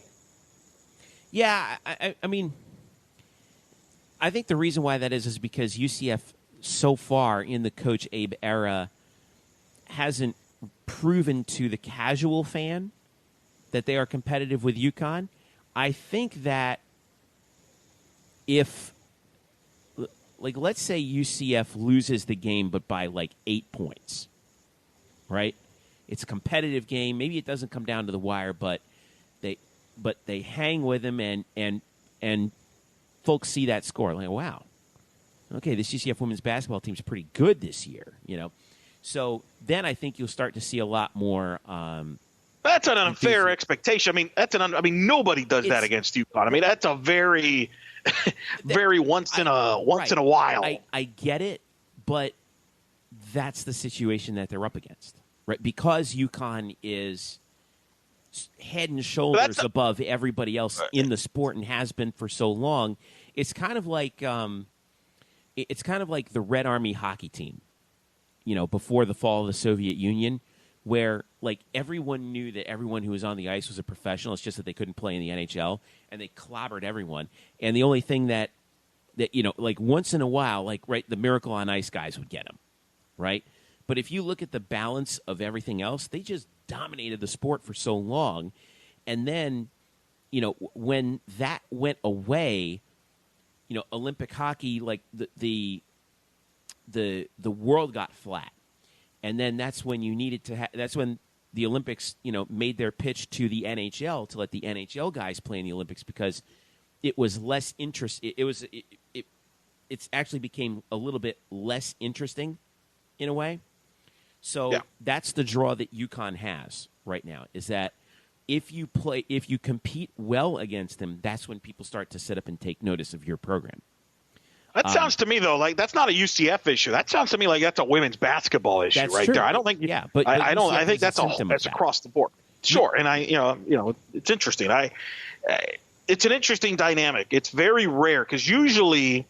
Yeah, I mean, I think the reason why that is because UCF so far in the Coach Abe era hasn't proven to the casual fan that they are competitive with UConn. I think that if, like, let's say UCF loses the game but by like 8 points, right? It's a competitive game. Maybe it doesn't come down to the wire, but they hang with them and folks see that score like, wow, okay, this UCF women's basketball team is pretty good this year, So then I think you'll start to see a lot more. That's an unfair expectation. I mean, nobody does that against UConn. I mean, that's a very very once in a while. I get it, but that's the situation that they're up against, right? Because UConn is head and shoulders above everybody else in the sport and has been for so long. It's kind of like the Red Army hockey team, before the fall of the Soviet Union, where like everyone knew that everyone who was on the ice was a professional. It's just that they couldn't play in the NHL, and they clobbered everyone. And the only thing that like once in a while, like the Miracle on Ice guys would get them, right? But if you look at the balance of everything else, they just dominated the sport for so long. And then, when that went away, Olympic hockey, like the world got flat. And then that's when you needed to that's when the Olympics, made their pitch to the NHL to let the NHL guys play in the Olympics because it was less interest. It's actually became a little bit less interesting in a way. So that's the draw that UConn has right now, is that if you compete well against them, that's when people start to sit up and take notice of your program. That sounds to me, though, like that's not a UCF issue. That sounds to me like that's a women's basketball issue right there. I don't think. but I think that's across the board. Sure, and it's interesting. It's an interesting dynamic. It's very rare because usually,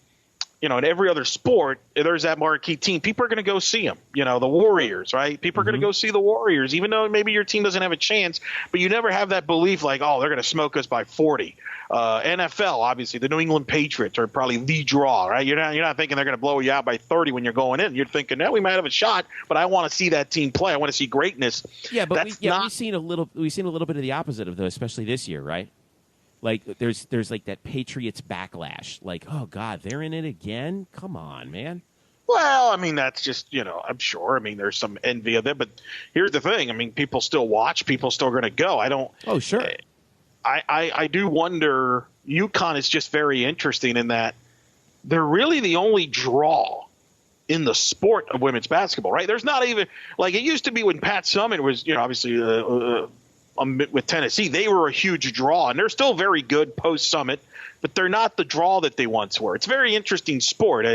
in every other sport, there's that marquee team. People are going to go see them. The Warriors, right? People are going to go see the Warriors, even though maybe your team doesn't have a chance. But you never have that belief like, oh, they're going to smoke us by 40. NFL, obviously, the New England Patriots are probably the draw, right? You're not thinking they're going to blow you out by 30 when you're going in. You're thinking, we might have a shot, but I want to see that team play. I want to see greatness. Yeah, but we've seen a little bit of the opposite of those, especially this year, right? Like there's like that Patriots backlash. Like, oh God, they're in it again. Come on, man. Well, I mean, that's just, I'm sure. I mean, there's some envy of it, but here's the thing. I mean, people still watch. People still going to go. I don't. Oh, sure. I do wonder. UConn is just very interesting in that they're really the only draw in the sport of women's basketball, right? There's not even like it used to be when Pat Summitt was, obviously with Tennessee, they were a huge draw, and they're still very good post Summit, but they're not the draw that they once were. It's a very interesting sport.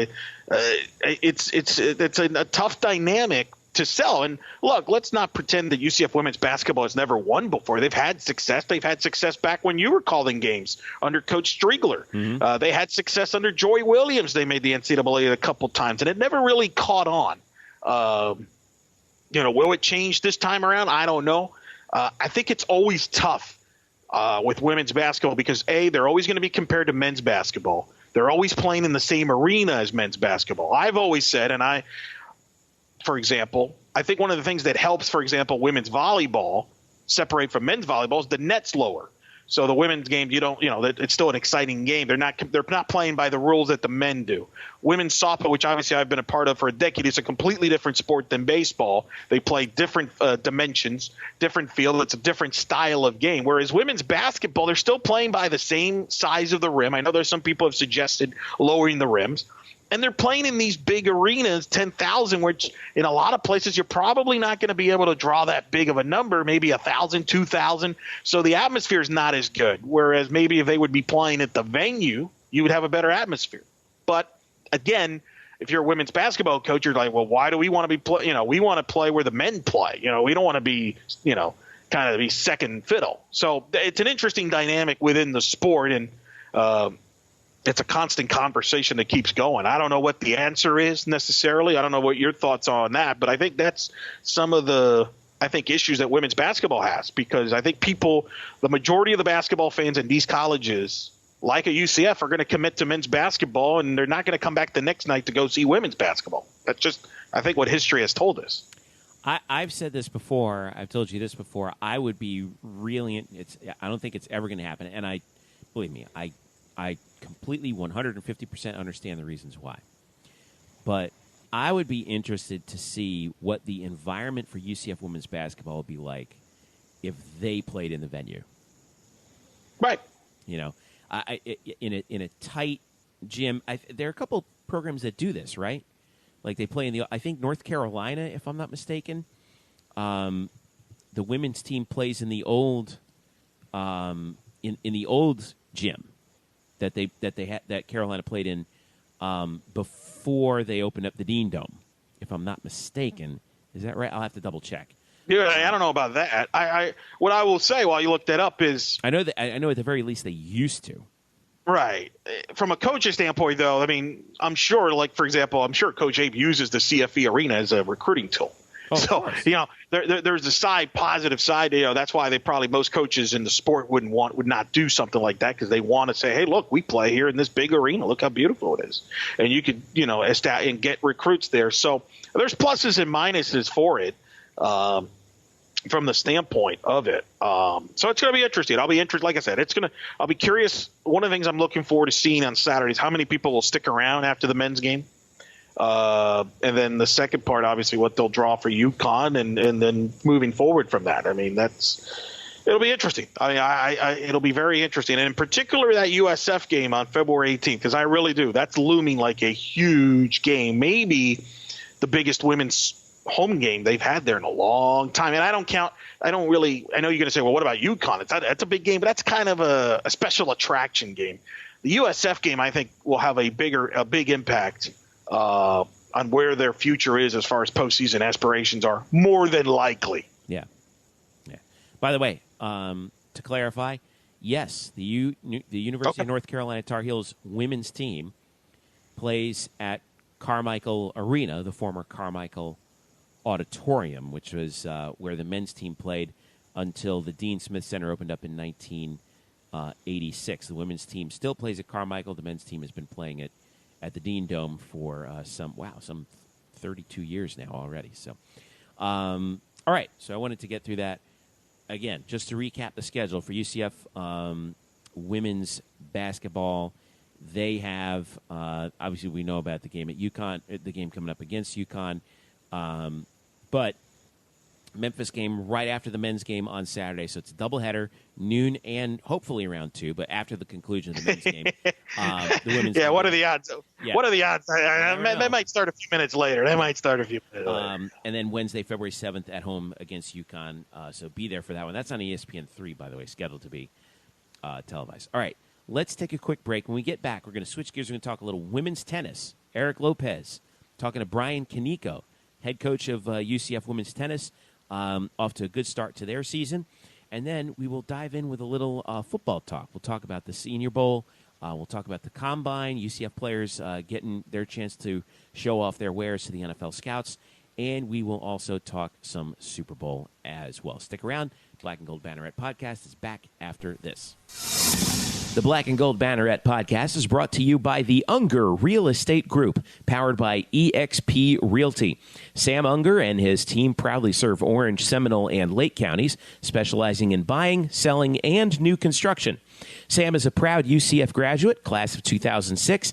It's a tough dynamic to sell. And look, let's not pretend that UCF women's basketball has never won before. They've had success. They've had success back when you were calling games under Coach Striegler. Mm-hmm. They had success under Joy Williams. They made the NCAA a couple times, and it never really caught on. Will it change this time around? I don't know. I think it's always tough with women's basketball because, A, they're always going to be compared to men's basketball. They're always playing in the same arena as men's basketball. I've always said, for example, I think one of the things that helps, for example, women's volleyball separate from men's volleyball is the net's lower. So the women's game, it's still an exciting game. They're not playing by the rules that the men do. Women's softball, which obviously I've been a part of for a decade, is a completely different sport than baseball. They play different dimensions, different field. It's a different style of game. Whereas women's basketball, they're still playing by the same size of the rim. I know there's some people have suggested lowering the rims. And they're playing in these big arenas, 10,000, which in a lot of places you're probably not going to be able to draw that big of a number, maybe 1,000, 2,000. So the atmosphere is not as good. Whereas maybe if they would be playing at the venue, you would have a better atmosphere. But again, if you're a women's basketball coach, you're like, well, why do we want to be we want to play where the men play. We don't want to be, kind of be second fiddle. So it's an interesting dynamic within the sport, and it's a constant conversation that keeps going. I don't know what the answer is necessarily. I don't know what your thoughts are on that, but I think that's some of the issues that women's basketball has, because I think the majority of the basketball fans in these colleges, like at UCF, are going to commit to men's basketball, and they're not going to come back the next night to go see women's basketball. That's just, I think, what history has told us. I've said this before. I've told you this before. I would be really – I don't think it's ever going to happen, and believe me, I completely 150% understand the reasons why. But I would be interested to see what the environment for UCF women's basketball would be like if they played in the venue. Right. In a tight gym. There are a couple programs that do this, right? Like they play I think North Carolina, if I'm not mistaken. The women's team plays in the old in the old gym that Carolina played in before they opened up the Dean Dome, if I'm not mistaken. Is that right? I'll have to double check. Yeah, I don't know about that. What I will say while you look that up is I know at the very least they used to. Right. From a coach's standpoint, though, I mean, I'm sure, like, for example, I'm sure Coach Abe uses the CFE arena as a recruiting tool. Oh, so, there's a positive side. That's why most coaches in the sport would not do something like that, because they want to say, hey, look, we play here in this big arena. Look how beautiful it is. And you could, and get recruits there. So there's pluses and minuses for it. From the standpoint of it. So it's going to be interesting. I'll be interested. Like I said, I'll be curious. One of the things I'm looking forward to seeing on Saturday is how many people will stick around after the men's game. And then the second part, obviously, what they'll draw for UConn and then moving forward from that. I mean, it'll be interesting. I mean, it'll be very interesting. And in particular, that USF game on February 18th, because I really do. That's looming like a huge game. Maybe the biggest women's home game they've had there in a long time. And I know you're going to say, well, what about UConn? That's a big game, but that's kind of a special attraction game. The USF game, I think, will have a big impact on where their future is as far as postseason aspirations are, more than likely. Yeah. By the way, to clarify, yes, the University of North Carolina Tar Heels women's team plays at Carmichael Arena, the former Carmichael Auditorium, which was where the men's team played until the Dean Smith Center opened up in 1986. The women's team still plays at Carmichael. The men's team has been playing it at the Dean Dome for some 32 years now already. So, all right. So I wanted to get through that. Again, just to recap the schedule for UCF women's basketball, they have obviously we know about the game at UConn, the game coming up against UConn, but Memphis game right after the men's game on Saturday, so it's a doubleheader, noon and hopefully around 2, but after the conclusion of the men's game. The women's game. What are the odds? Yeah. What are the odds? They might start a few minutes later. And then Wednesday, February 7th at home against UConn, so be there for that one. That's on ESPN3, by the way, scheduled to be televised. All right, let's take a quick break. When we get back, we're going to switch gears. We're going to talk a little women's tennis. Eric Lopez talking to Bryan Koniecko, head coach of UCF women's tennis. Off to a good start to their season. And then we will dive in with a little football talk. We'll talk about the Senior Bowl. We'll talk about the Combine, UCF players getting their chance to show off their wares to the NFL scouts. And we will also talk some Super Bowl as well. Stick around. Black and Gold Banneret Podcast is back after this. The Black and Gold Banneret Podcast is brought to you by the Unger Real Estate Group, powered by eXp Realty. Sam Unger and his team proudly serve Orange, Seminole, and Lake counties, specializing in buying, selling, and new construction. Sam is a proud UCF graduate, class of 2006,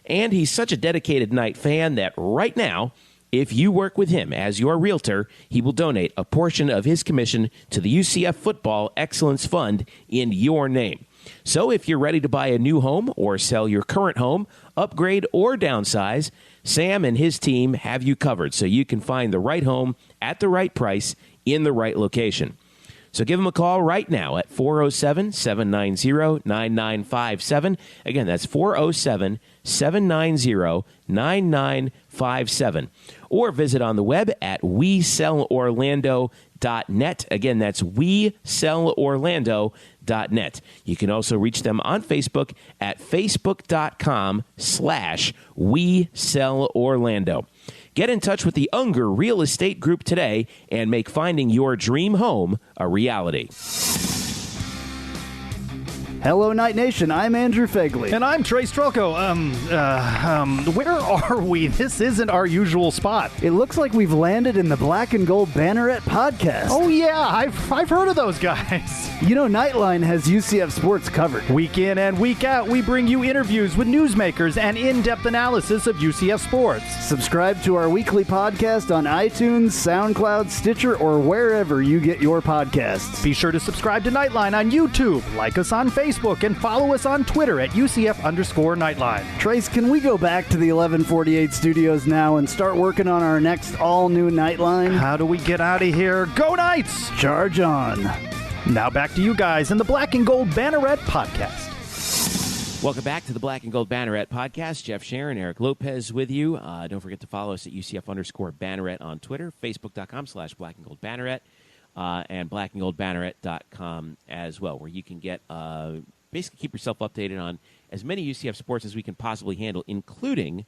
and he's such a dedicated Knight fan that right now, if you work with him as your realtor, he will donate a portion of his commission to the UCF Football Excellence Fund in your name. So if you're ready to buy a new home or sell your current home, upgrade or downsize, Sam and his team have you covered so you can find the right home at the right price in the right location. So give them a call right now at 407-790-9957. Again, that's 407-790-9957. Or visit on the web at WeSellOrlando.net. Again, that's WeSellOrlando.net. You can also reach them on Facebook at facebook.com/WeSellOrlando. Get in touch with the Unger Real Estate Group today and make finding your dream home a reality. Hello, Night Nation. I'm Andrew Fegley. And I'm Trey Strelko. Where are we? This isn't our usual spot. It looks like we've landed in the Black and Gold Banneret Podcast. Oh, yeah. I've heard of those guys. You know, Nightline has UCF sports covered. Week in and week out, we bring you interviews with newsmakers and in-depth analysis of UCF sports. Subscribe to our weekly podcast on iTunes, SoundCloud, Stitcher, or wherever you get your podcasts. Be sure to subscribe to Nightline on YouTube, like us on Facebook, and follow us on Twitter at UCF_Nightline. Trace, can we go back to the 1148 studios now and start working on our next all-new Nightline? How do we get out of here? Go Knights! Charge on. Now back to you guys in the Black and Gold Banneret Podcast. Welcome back to the Black and Gold Banneret Podcast. Jeff Sharon, Eric Lopez with you. Don't forget to follow us at UCF_Banneret on Twitter, Facebook.com/Black and Gold Banneret. And blackandgoldbanneret.com as well, where you can get basically keep yourself updated on as many UCF sports as we can possibly handle, including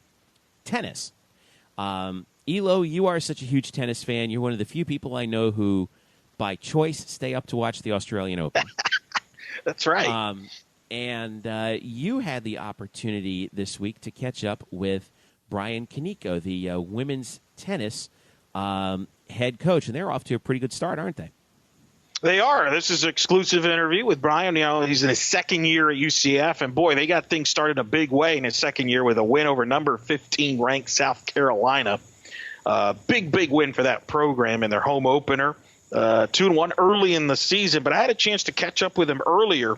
tennis. Elo, you are such a huge tennis fan. You're one of the few people I know who, by choice, stay up to watch the Australian Open. That's right. And you had the opportunity this week to catch up with Bryan Koniecko, the women's tennis head coach, and they're off to a pretty good start, aren't they? They are. This is an exclusive interview with Bryan. You know, he's in his second year at UCF, and boy, they got things started a big way in his second year with a win over number 15 ranked South Carolina. Big win for that program in their home opener. 2-1 early in the season, but I had a chance to catch up with him earlier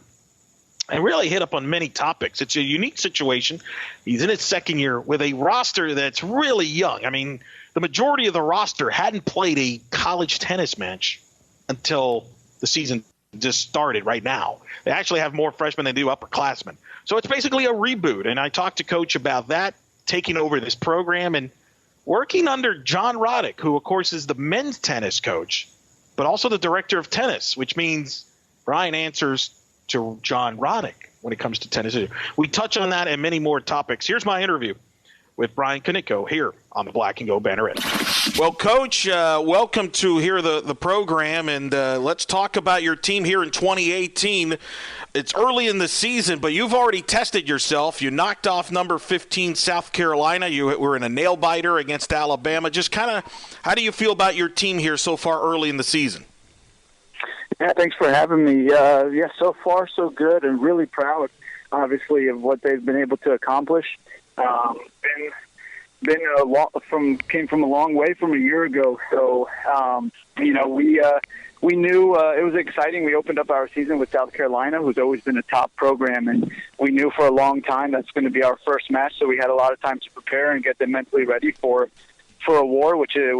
and really hit up on many topics. It's a unique situation. He's in his second year with a roster that's really young. I mean, the majority of the roster hadn't played a college tennis match until the season just started right now. They actually have more freshmen than they do upperclassmen. So it's basically a reboot. And I talked to Coach about that, taking over this program and working under John Roddick, who, of course, is the men's tennis coach. but also the director of tennis, which means Bryan answers to John Roddick when it comes to tennis. We touch on that and many more topics. Here's my interview with Bryan Koniecko here on the Black and Gold Banneret. Well, Coach, welcome to here the program, and let's talk about your team here in 2018. It's early in the season, but you've already tested yourself. You knocked off number 15 South Carolina. You were in a nail-biter against Alabama. Just kind of, how do you feel about your team here so far early in the season? Yeah, thanks for having me. So far so good, and really proud, obviously, of what they've been able to accomplish. Came from a long way from a year ago. So, we knew it was exciting. We opened up our season with South Carolina, who's always been a top program, and we knew for a long time that's going to be our first match. So we had a lot of time to prepare and get them mentally ready for a war, which is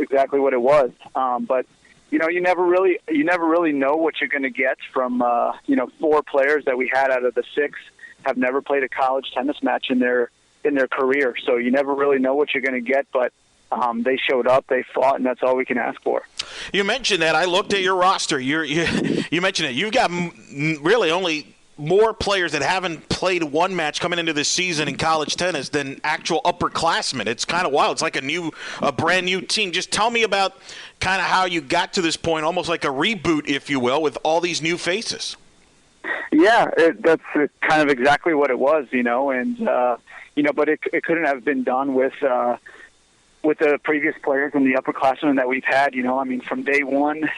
exactly what it was. But you never really know what you're going to get from 4 players that we had out of the 6 have never played a college tennis match in their career. So you never really know what you're going to get, but they showed up, they fought, and that's all we can ask for. You mentioned that. I looked at your roster. You mentioned it. You've got really only more players that haven't played one match coming into this season in college tennis than actual upperclassmen. It's kind of wild. It's like a brand new team. Just tell me about kind of how you got to this point, almost like a reboot, if you will, with all these new faces. Yeah, that's kind of exactly what it was, but it couldn't have been done with the previous players and the upperclassmen that we've had. From day one,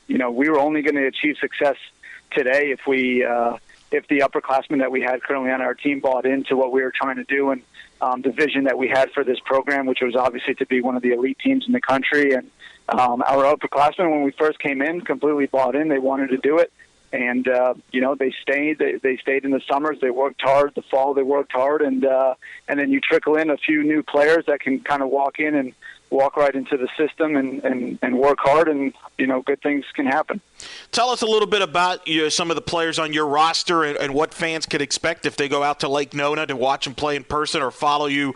we were only going to achieve success today if the upperclassmen that we had currently on our team bought into what we were trying to do and the vision that we had for this program, which was obviously to be one of the elite teams in the country. And our upperclassmen, when we first came in, completely bought in. They wanted to do it. And, they stayed. They stayed in the summers. They worked hard. The fall, they worked hard. And then you trickle in a few new players that can kind of walk in and walk right into the system and work hard, and, good things can happen. Tell us a little bit about some of the players on your roster and what fans could expect if they go out to Lake Nona to watch them play in person or follow you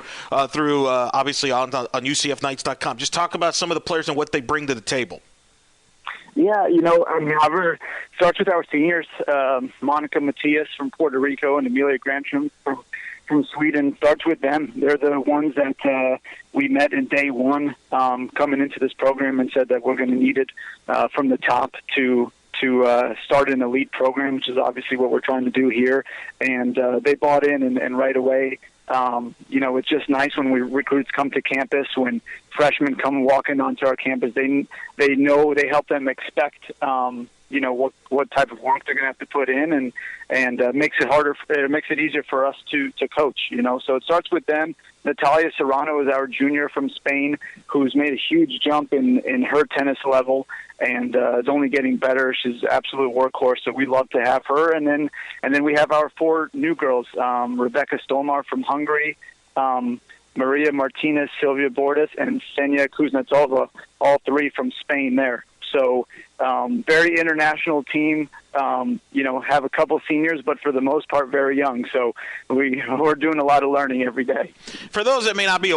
through, obviously, on UCFnights.com. Just talk about some of the players and what they bring to the table. Yeah, it starts with our seniors, Monica Matias from Puerto Rico and Amelia Granstrom from Sweden. Starts with them. They're the ones that we met in day one coming into this program and said that we're going to need it from the top to start an elite program, which is obviously what we're trying to do here. And they bought in and right away. It's just nice when recruits come to campus, when freshmen come walking onto our campus, they know, they help them expect, what type of work they're going to have to put in, and makes it easier for us to coach, So it starts with them. Natalia Serrano is our junior from Spain, who's made a huge jump in her tennis level and is only getting better. She's an absolute workhorse, so we love to have her. And then we have our 4 new girls, Rebecca Stolmar from Hungary, Maria Martinez, Silvia Bordas, and Senya Kuznetsova, all 3 from Spain there. So very international team, have a couple seniors, but for the most part, very young. So we're doing a lot of learning every day. For those that may not be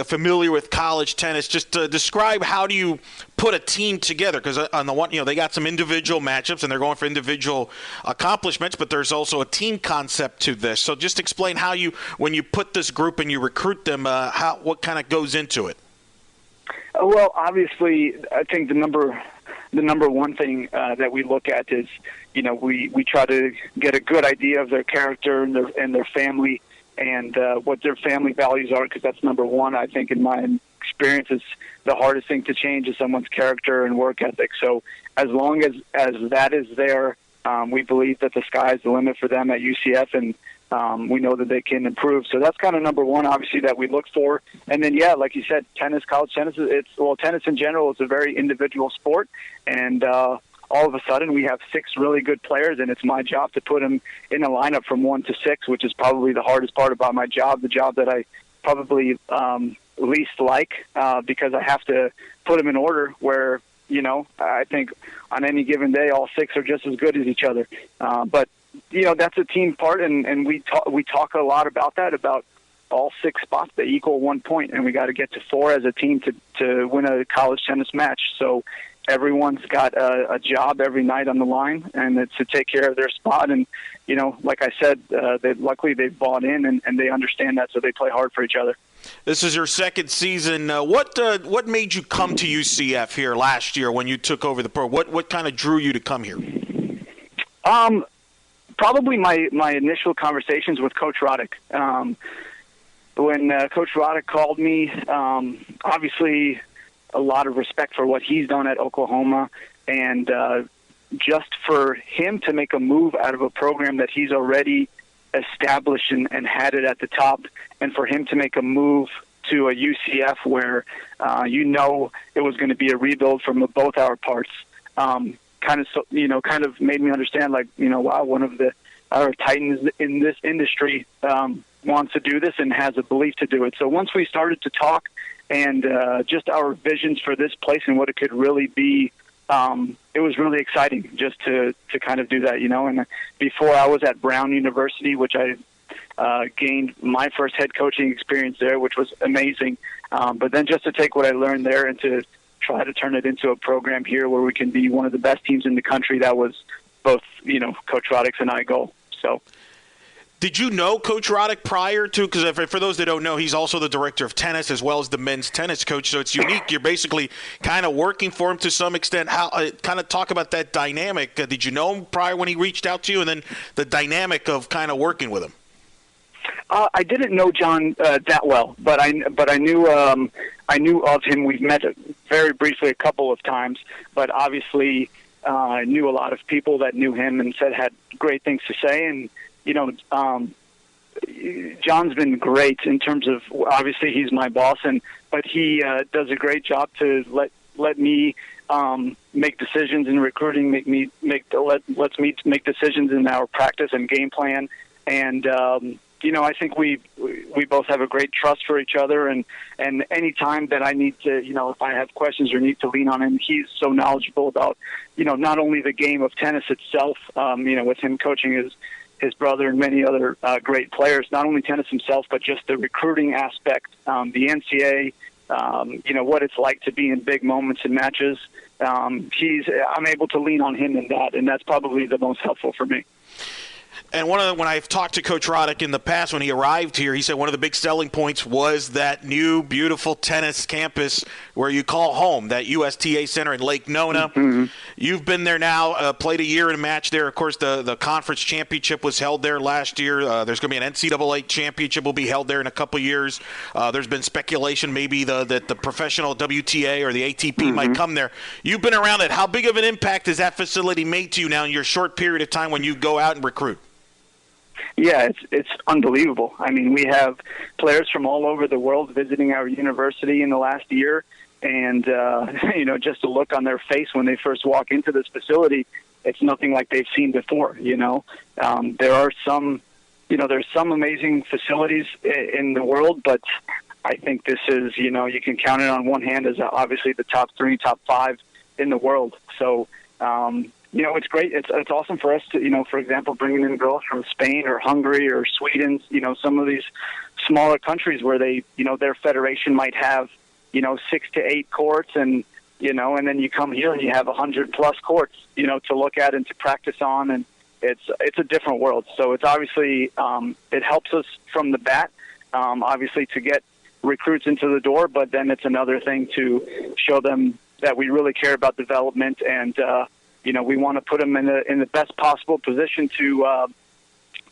familiar with college tennis, just describe how do you put a team together? Because on the one, they got some individual matchups and they're going for individual accomplishments, but there's also a team concept to this. So just explain how when you put this group and you recruit them, what kind of goes into it. Well, obviously, I think the number one thing that we look at is, we try to get a good idea of their character and their family and what their family values are, because that's number one. I think in my experience, is the hardest thing to change is someone's character and work ethic. So as long as that is there, we believe that the sky is the limit for them at UCF, and we know that they can improve. So that's kind of number one, obviously, that we look for. And then, yeah, like you said, college tennis, tennis in general is a very individual sport. And all of a sudden we have 6 really good players, and it's my job to put them in a lineup from 1 to 6, which is probably the hardest part about my job, the job that I probably least like, because I have to put them in order where, I think on any given day all 6 are just as good as each other. But that's a team part, and we talk a lot about that, about all 6 spots that equal 1 point, and we got to get to 4 as a team to win a college tennis match. So everyone's got a job every night on the line, and it's to take care of their spot. And, like I said, luckily they've bought in and they understand that, so they play hard for each other. This is your second season. What made you come to UCF here last year when you took over the program? What kind of drew you to come here? Probably my initial conversations with Coach Roddick. When Coach Roddick called me, obviously a lot of respect for what he's done at Oklahoma, and just for him to make a move out of a program that he's already established and had it at the top, and for him to make a move to a UCF where it was going to be a rebuild from both our parts, kind of made me understand, wow, one of our titans in this industry wants to do this and has a belief to do it. So once we started to talk and just our visions for this place and what it could really be, it was really exciting just to kind of do that, And before I was at Brown University, which I gained my first head coaching experience there, which was amazing. But then just to take what I learned there and to try to turn it into a program here where we can be one of the best teams in the country, that was both, Coach Roddick's and I goal. So. Did you know Coach Roddick prior to, because for those that don't know, he's also the director of tennis as well as the men's tennis coach, so it's unique. You're basically kind of working for him to some extent. How kind of talk about that dynamic. Did you know him prior when he reached out to you, and then the dynamic of kind of working with him? I didn't know John that well, but I knew of him. We've met very briefly a couple of times, but obviously I knew a lot of people that knew him and had great things to say. And John's been great in terms of, obviously he's my boss, but he does a great job to let me make decisions in recruiting, lets me make decisions in our practice and game plan. And I think we both have a great trust for each other, and any time that I need to, if I have questions or need to lean on him, he's so knowledgeable about, not only the game of tennis itself, with him coaching his brother and many other great players, not only tennis himself, but just the recruiting aspect, the NCAA, what it's like to be in big moments in matches. I'm able to lean on him in that, and that's probably the most helpful for me. And when I've talked to Coach Roddick in the past, when he arrived here, he said one of the big selling points was that new, beautiful tennis campus where you call home, that USTA Center in Lake Nona. Mm-hmm. You've been there now, played a year in a match there. Of course, the conference championship was held there last year. There's going to be an NCAA championship will be held there in a couple of years. There's been speculation maybe that the professional WTA or the ATP might come there. You've been around it. How big of an impact has that facility made to you now in your short period of time when you go out and recruit? Yeah, it's unbelievable. I mean, we have players from all over the world visiting our university in the last year, and just to look on their face when they first walk into this facility, it's nothing like they've seen before. There are some, there's some amazing facilities in the world, but I think this is, you can count it on one hand as obviously the top 3, top 5 in the world. So. It's great. It's awesome for us to, for example, bringing in girls from Spain or Hungary or Sweden, some of these smaller countries where they, their federation might have, 6 to 8 courts and then you come here and you have 100+ courts, to look at and to practice on. And it's a different world. So it's obviously, it helps us from the bat, obviously to get recruits into the door, but then it's another thing to show them that we really care about development and, we want to put them in the best possible position to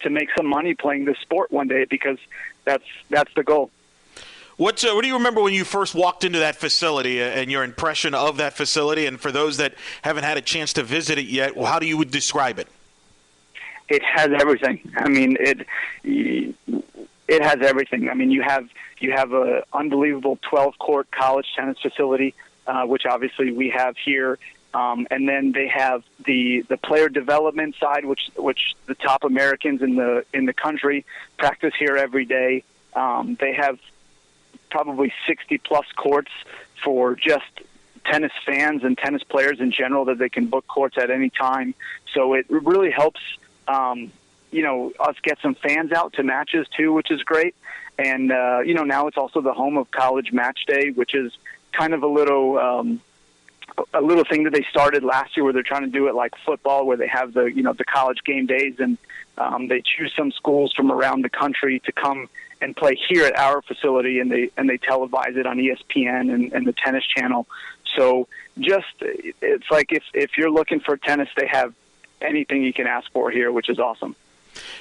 make some money playing this sport one day, because that's the goal. What do you remember when you first walked into that facility and your impression of that facility? And for those that haven't had a chance to visit it yet, how do you describe it? It has everything. I mean, it has everything. I mean, you have a unbelievable 12-court college tennis facility, which obviously we have here. And then they have the player development side, which the top Americans in the country practice here every day. They have probably 60+ courts for just tennis fans and tennis players in general that they can book courts at any time. So it really helps, us get some fans out to matches too, which is great. And now it's also the home of College Match Day, which is kind of a little. a little thing that they started last year where they're trying to do it like football, where they have the college game days, and they choose some schools from around the country to come and play here at our facility, and they televise it on ESPN and the Tennis Channel. So it's like if you're looking for tennis, they have anything you can ask for here, which is awesome.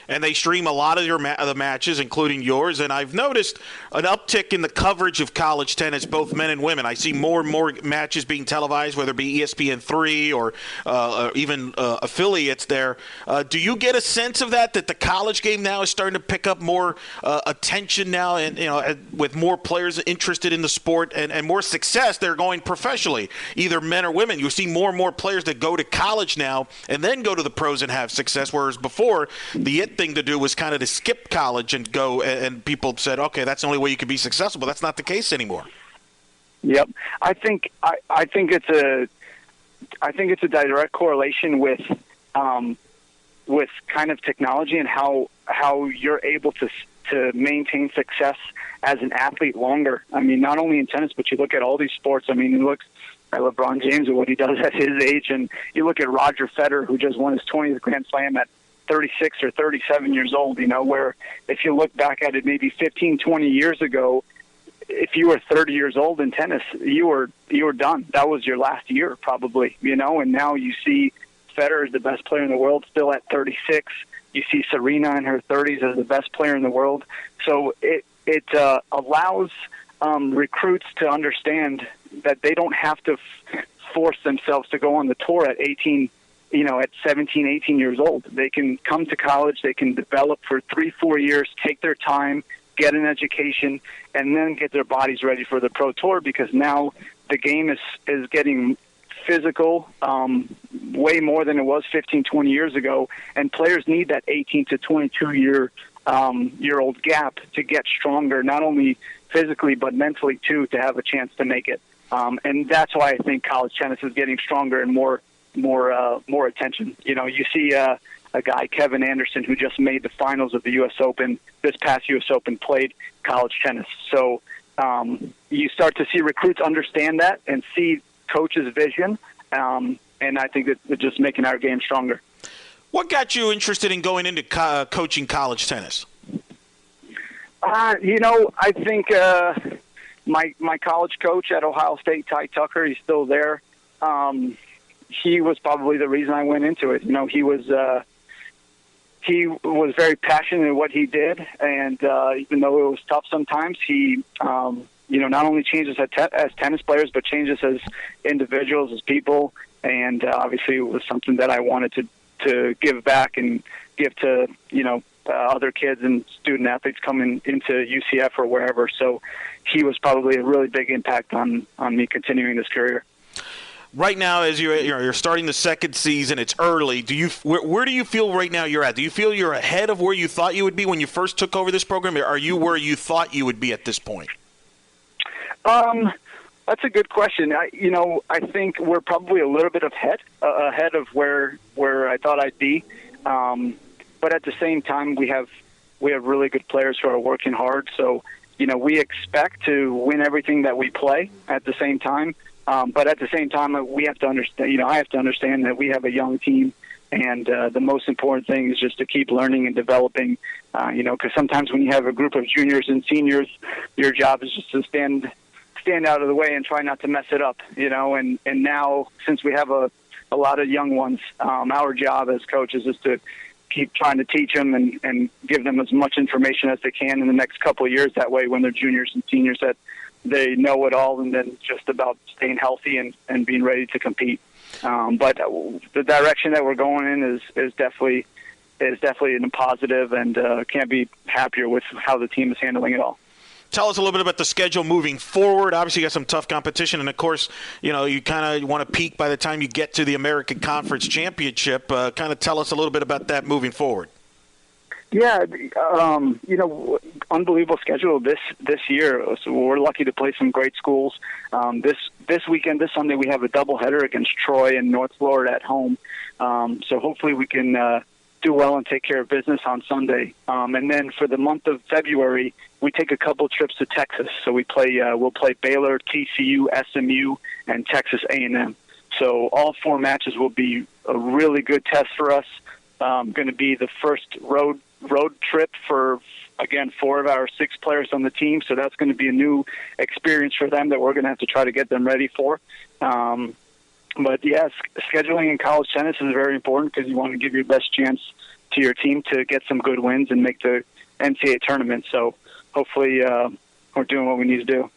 And they stream a lot of the matches, including yours. And I've noticed an uptick in the coverage of college tennis, both men and women. I see more and more matches being televised, whether it be ESPN3 or even affiliates there. Do you get a sense of that the college game now is starting to pick up more attention now, and with more players interested in the sport and more success, they're going professionally, either men or women. You see more and more players that go to college now and then go to the pros and have success, whereas before the thing to do was kind of to skip college and go, and people said, okay, that's the only way you could be successful, but that's not the case anymore. Yep. I think it's a direct correlation with kind of technology and how you're able to maintain success as an athlete longer. I mean, not only in tennis, but you look at all these sports. I mean, you look at LeBron James and what he does at his age, and you look at Roger Federer, who just won his 20th Grand Slam at 36 or 37 years old, where if you look back at it maybe 15, 20 years ago, if you were 30 years old in tennis, you were done. That was your last year probably, and now you see Federer is the best player in the world still at 36. You see Serena in her 30s as the best player in the world. So it allows recruits to understand that they don't have to force themselves to go on the tour at 18, at 17, 18 years old. They can come to college, they can develop for 3-4 years, take their time, get an education, and then get their bodies ready for the pro tour, because now the game is getting physical way more than it was 15, 20 years ago, and players need that 18 to 22-year-old gap to get stronger, not only physically but mentally too, to have a chance to make it. And that's why I think college tennis is getting stronger and more attention. You see a guy, Kevin Anderson, who just made the finals of the U.S. Open. This past U.S. Open played college tennis. So you start to see recruits understand that and see coaches' vision, and I think that they're just making our game stronger. What got you interested in going into coaching college tennis? I think my college coach at Ohio State, Ty Tucker, he's still there. He was probably the reason I went into it. He was very passionate in what he did, and even though it was tough sometimes, he not only changes as tennis players, but changes as individuals, as people, and obviously it was something that I wanted to give back and give to other kids and student athletes coming into UCF or wherever. So he was probably a really big impact on me continuing this career. Right now, as you're starting the second season, it's early. Where do you feel right now you're at? Do you feel you're ahead of where you thought you would be when you first took over this program? Or are you where you thought you would be at this point? That's a good question. I think we're probably a little bit ahead of where I thought I'd be. But at the same time, we have really good players who are working hard. So, we expect to win everything that we play at the same time. But at the same time, we have to understand, I have to understand that we have a young team, and the most important thing is just to keep learning and developing, because sometimes when you have a group of juniors and seniors, your job is just to stand out of the way and try not to mess it up, and now since we have a lot of young ones, our job as coaches is to keep trying to teach them and give them as much information as they can in the next couple of years. That way, when they're juniors and seniors, that they know it all, and then just about staying healthy and being ready to compete. But the direction that we're going in is definitely in a positive, and can't be happier with how the team is handling it all. Tell us a little bit about the schedule moving forward. Obviously, you got some tough competition, and of course, you kind of want to peak by the time you get to the American Conference Championship. Kind of tell us a little bit about that moving forward. Yeah, unbelievable schedule this year. So we're lucky to play some great schools. This weekend, this Sunday, we have a doubleheader against Troy and North Florida at home. So hopefully we can do well and take care of business on Sunday. And then for the month of February, we take a couple trips to Texas. So we'll play Baylor, TCU, SMU, and Texas A&M. So all 4 matches will be a really good test for us. Going to be the first road trip for, again, 4 of our 6 players on the team. So that's going to be a new experience for them that we're going to have to try to get them ready for. But yes, scheduling in college tennis is very important because you want to give your best chance to your team to get some good wins and make the NCAA tournament. So hopefully we're doing what we need to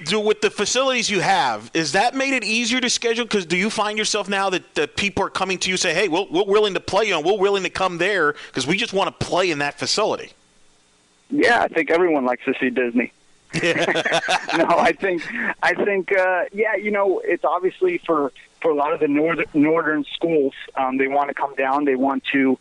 do. With the facilities you have, is that made it easier to schedule? Because do you find yourself now that people are coming to you say, hey, we're willing to play you and we're willing to come there because we just want to play in that facility? Yeah, I think everyone likes to see Disney. No, I think, yeah, it's obviously for a lot of the northern schools, they want to come down. They want to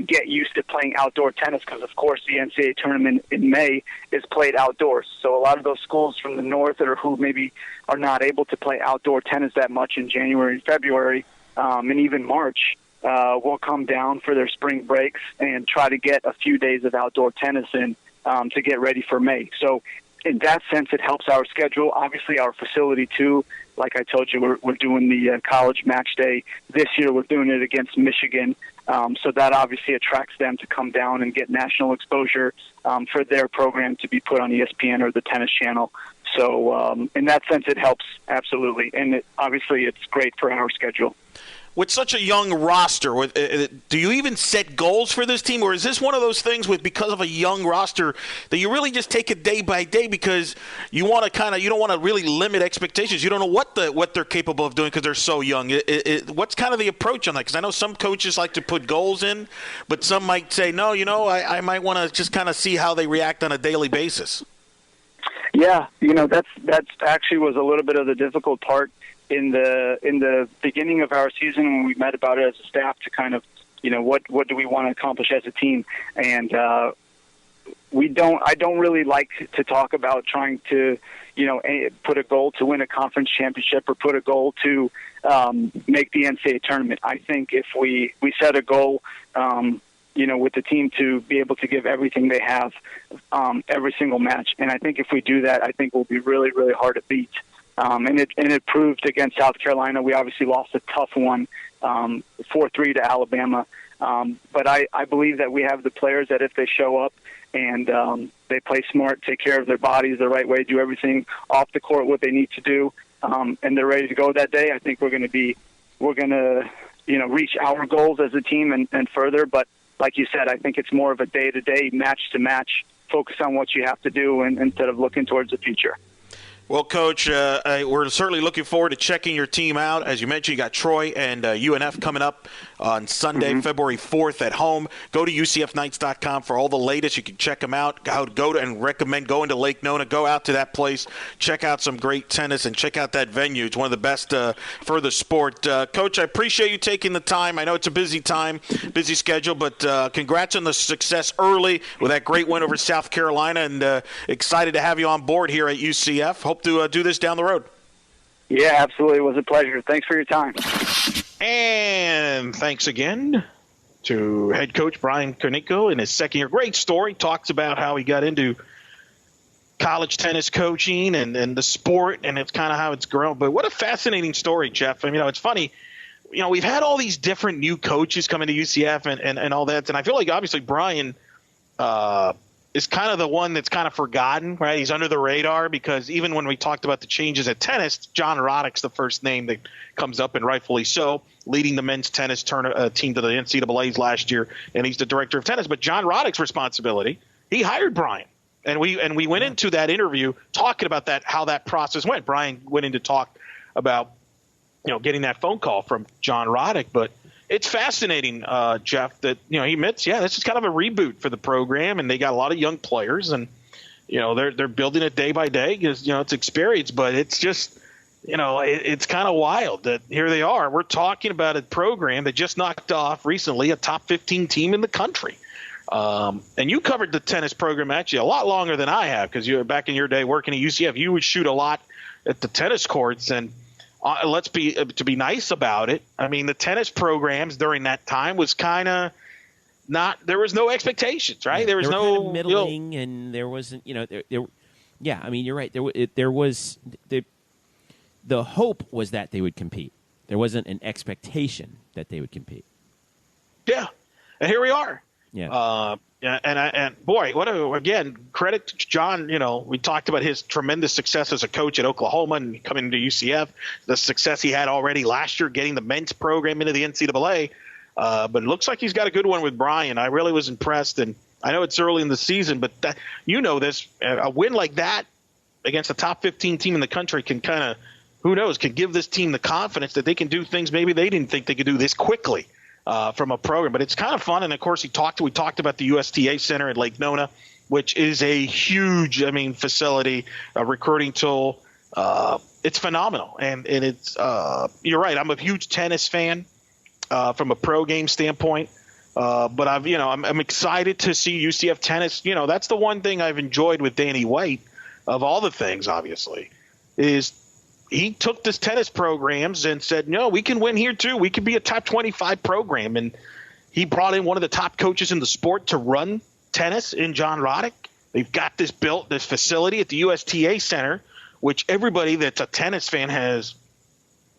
get used to playing outdoor tennis because, of course, the NCAA tournament in May is played outdoors. So a lot of those schools from the north or who maybe are not able to play outdoor tennis that much in January and February and even March will come down for their spring breaks and try to get a few days of outdoor tennis in to get ready for May. So in that sense, it helps our schedule. Obviously, our facility, too. Like I told you, we're doing the college match day. This year, we're doing it against Michigan. So that obviously attracts them to come down and get national exposure for their program to be put on ESPN or the Tennis Channel. So in that sense, it helps, absolutely. And obviously, it's great for our schedule. With such a young roster, do you even set goals for this team, or is this one of those things because of a young roster that you really just take it day by day because you want to you don't want to really limit expectations. You don't know what they're capable of doing because they're so young. What's kind of the approach on that? Because I know some coaches like to put goals in, but some might say no. I might want to just kind of see how they react on a daily basis. Yeah, that's actually was a little bit of the difficult part in the beginning of our season when we met about it as a staff to kind of, what do we want to accomplish as a team? And I don't really like to talk about trying to, put a goal to win a conference championship or put a goal to make the NCAA tournament. I think if we set a goal, with the team to be able to give everything they have every single match. And I think if we do that, I think we'll be really, really hard to beat. And it proved against South Carolina. We obviously lost a tough one, 4-3 to Alabama. But I believe that we have the players that if they show up and they play smart, take care of their bodies the right way, do everything off the court what they need to do, and they're ready to go that day, I think we're going to reach our goals as a team and further. But like you said, I think it's more of a day-to-day, match-to-match, focus on what you have to do instead of looking towards the future. Well, Coach, we're certainly looking forward to checking your team out. As you mentioned, you got Troy and UNF coming up on Sunday, February 4th at home. Go to UCFKnights.com for all the latest. You can check them out. And recommend going to Lake Nona. Go out to that place. Check out some great tennis and check out that venue. It's one of the best for the sport. Coach, I appreciate you taking the time. I know it's a busy schedule, but congrats on the success early with that great win over South Carolina, and excited to have you on board here at UCF. Hope to do this down the road. Yeah, absolutely. It was a pleasure. Thanks for your time. And thanks again to head coach Bryan Koniecko in his second year. Great story. Talks about how he got into college tennis coaching and the sport, and it's kind of how it's grown. But what a fascinating story, Jeff. I mean, it's funny. We've had all these different new coaches coming to UCF and all that, and I feel like obviously Bryan is kind of the one that's kind of forgotten, right? He's under the radar because even when we talked about the changes at tennis, John Roddick's the first name that comes up, and rightfully so, leading the men's tennis team to the NCAAs last year, and he's the director of tennis. But John Roddick's responsibility, he hired Bryan. And we went into that interview talking about how that process went. Bryan went in to talk about, getting that phone call from John Roddick, but it's fascinating, Jeff, that, he admits, this is kind of a reboot for the program, and they got a lot of young players, and, they're building it day by day because, it's experience, but it's just, it's kind of wild that here they are. We're talking about a program that just knocked off recently a top 15 team in the country. And you covered the tennis program actually a lot longer than I have because you were back in your day working at UCF. You would shoot a lot at the tennis courts, and to be nice about it, I mean, the tennis programs during that time was kind of there was no expectations, right? Yeah, there was no kind of middling, and there wasn't, yeah, I mean, you're right. There was the hope was that they would compete. There wasn't an expectation that they would compete. Yeah, and here we are. Yeah. And boy, again, credit to John. We talked about his tremendous success as a coach at Oklahoma and coming to UCF, the success he had already last year getting the men's program into the NCAA. But it looks like he's got a good one with Bryan. I really was impressed, and I know it's early in the season, but this a win like that against a top 15 team in the country can kind of, who knows, can give this team the confidence that they can do things maybe they didn't think they could do this quickly. From a program, but it's kind of fun. And of course, we talked about the USTA Center at Lake Nona, which is a huge, facility, a recruiting tool. It's phenomenal. And it's, you're right. I'm a huge tennis fan, from a pro game standpoint. But I'm excited to see UCF tennis. That's the one thing I've enjoyed with Danny White of all the things, obviously, is he took this tennis programs and said, no, we can win here too. We could be a top 25 program. And he brought in one of the top coaches in the sport to run tennis in John Roddick. They've got this facility at the USTA Center, which everybody that's a tennis fan has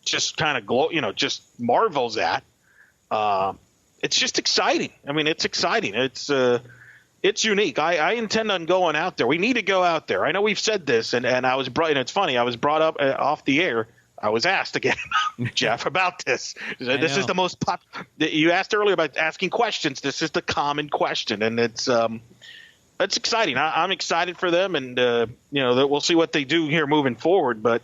just kind of just marvels at. It's just exciting. I mean, it's exciting. It's unique. I intend on going out there. We need to go out there. I know we've said this, and I was brought. And it's funny. I was brought up off the air. I was asked again, Jeff, about this. This is the most you asked earlier about asking questions. This is the common question, and it's exciting. I'm excited for them, and we'll see what they do here moving forward. But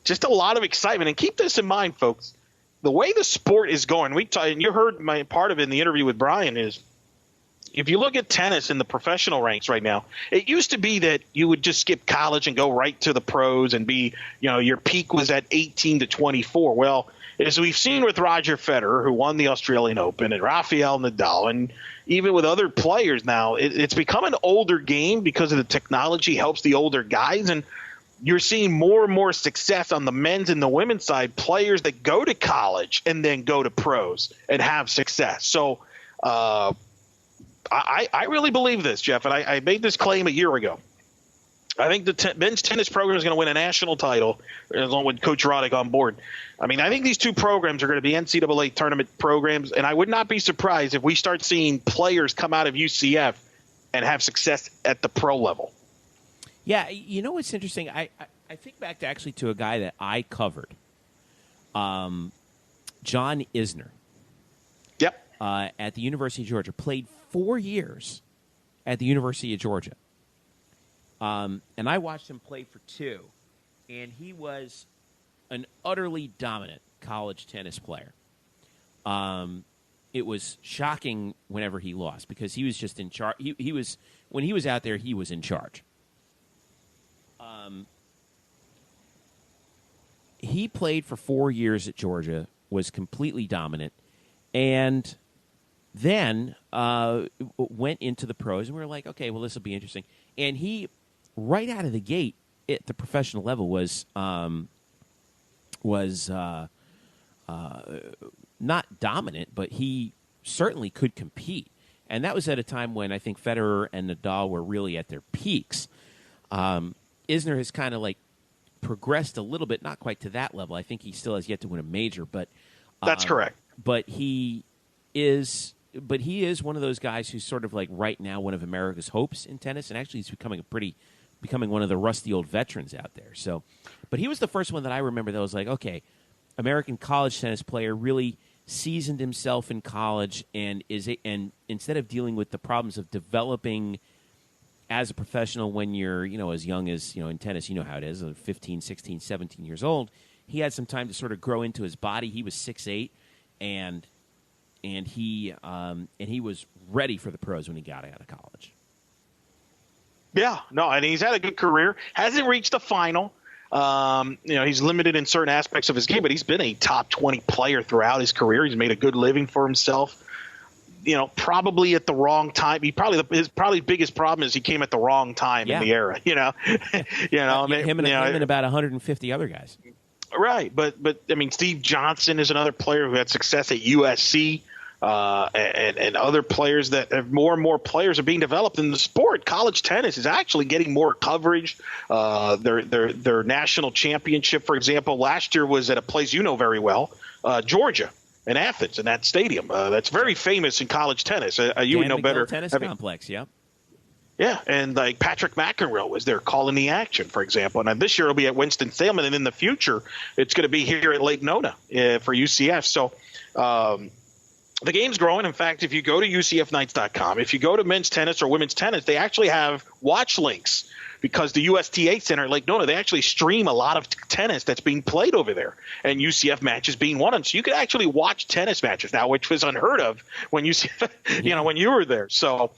just a lot of excitement. And keep this in mind, folks. The way the sport is going, and you heard my part of it in the interview with Bryan is. If you look at tennis in the professional ranks right now, it used to be that you would just skip college and go right to the pros and be, your peak was at 18 to 24. Well, as we've seen with Roger Federer, who won the Australian Open, and Rafael Nadal, and even with other players now, it's become an older game because of the technology helps the older guys. And you're seeing more and more success on the men's and the women's side, players that go to college and then go to pros and have success. So, I really believe this, Jeff, and I made this claim a year ago. I think the men's tennis program is going to win a national title along with Coach Roddick on board. I mean, I think these two programs are going to be NCAA tournament programs, and I would not be surprised if we start seeing players come out of UCF and have success at the pro level. Yeah, what's interesting? I think back to a guy that I covered, John Isner. Yep. At the University of Georgia, played 4 years at the University of Georgia. And I watched him play for 2, and he was an utterly dominant college tennis player. It was shocking whenever he lost because he was just in charge. When he was out there, he was in charge. He played for 4 years at Georgia, was completely dominant, and then went into the pros, and we were like, okay, well, this will be interesting. And he, right out of the gate at the professional level, was not dominant, but he certainly could compete. And that was at a time when I think Federer and Nadal were really at their peaks. Isner has kind of progressed a little bit, not quite to that level. I think he still has yet to win a major, but that's correct. But he is one of those guys who's sort of right now one of America's hopes in tennis, and actually he's becoming one of the rusty old veterans out there. So, but he was the first one that I remember that was okay, American college tennis player, really seasoned himself in college, and instead of dealing with the problems of developing as a professional when you're, as young as, in tennis, how it is, 15, 16, 17 years old, he had some time to sort of grow into his body. He was 6'8", and he was ready for the pros when he got out of college. Yeah, no, and he's had a good career. Hasn't reached the final. He's limited in certain aspects of his game, but he's been a top 20 player throughout his career. He's made a good living for himself. Probably at the wrong time. His biggest problem is he came at the wrong time in the era. Him and about 150 other guys. Right, but I mean, Steve Johnson is another player who had success at USC, and other players that have more and more players are being developed in the sport. College tennis is actually getting more coverage. Their national championship, for example, last year was at a place you know very well, Georgia, in Athens, in that stadium. That's very famous in college tennis. You would know better. Tennis complex, yeah. Yeah, and like Patrick McEnroe was there calling the action, for example. And this year it'll be at Winston-Salem, and in the future it's going to be here at Lake Nona for UCF. So the game's growing. In fact, if you go to UCFKnights.com, if you go to men's tennis or women's tennis, they actually have watch links because the USTA Center at Lake Nona, they actually stream a lot of tennis that's being played over there, and UCF matches being one of them. So you could actually watch tennis matches now, which was unheard of when UCF, when you were there. So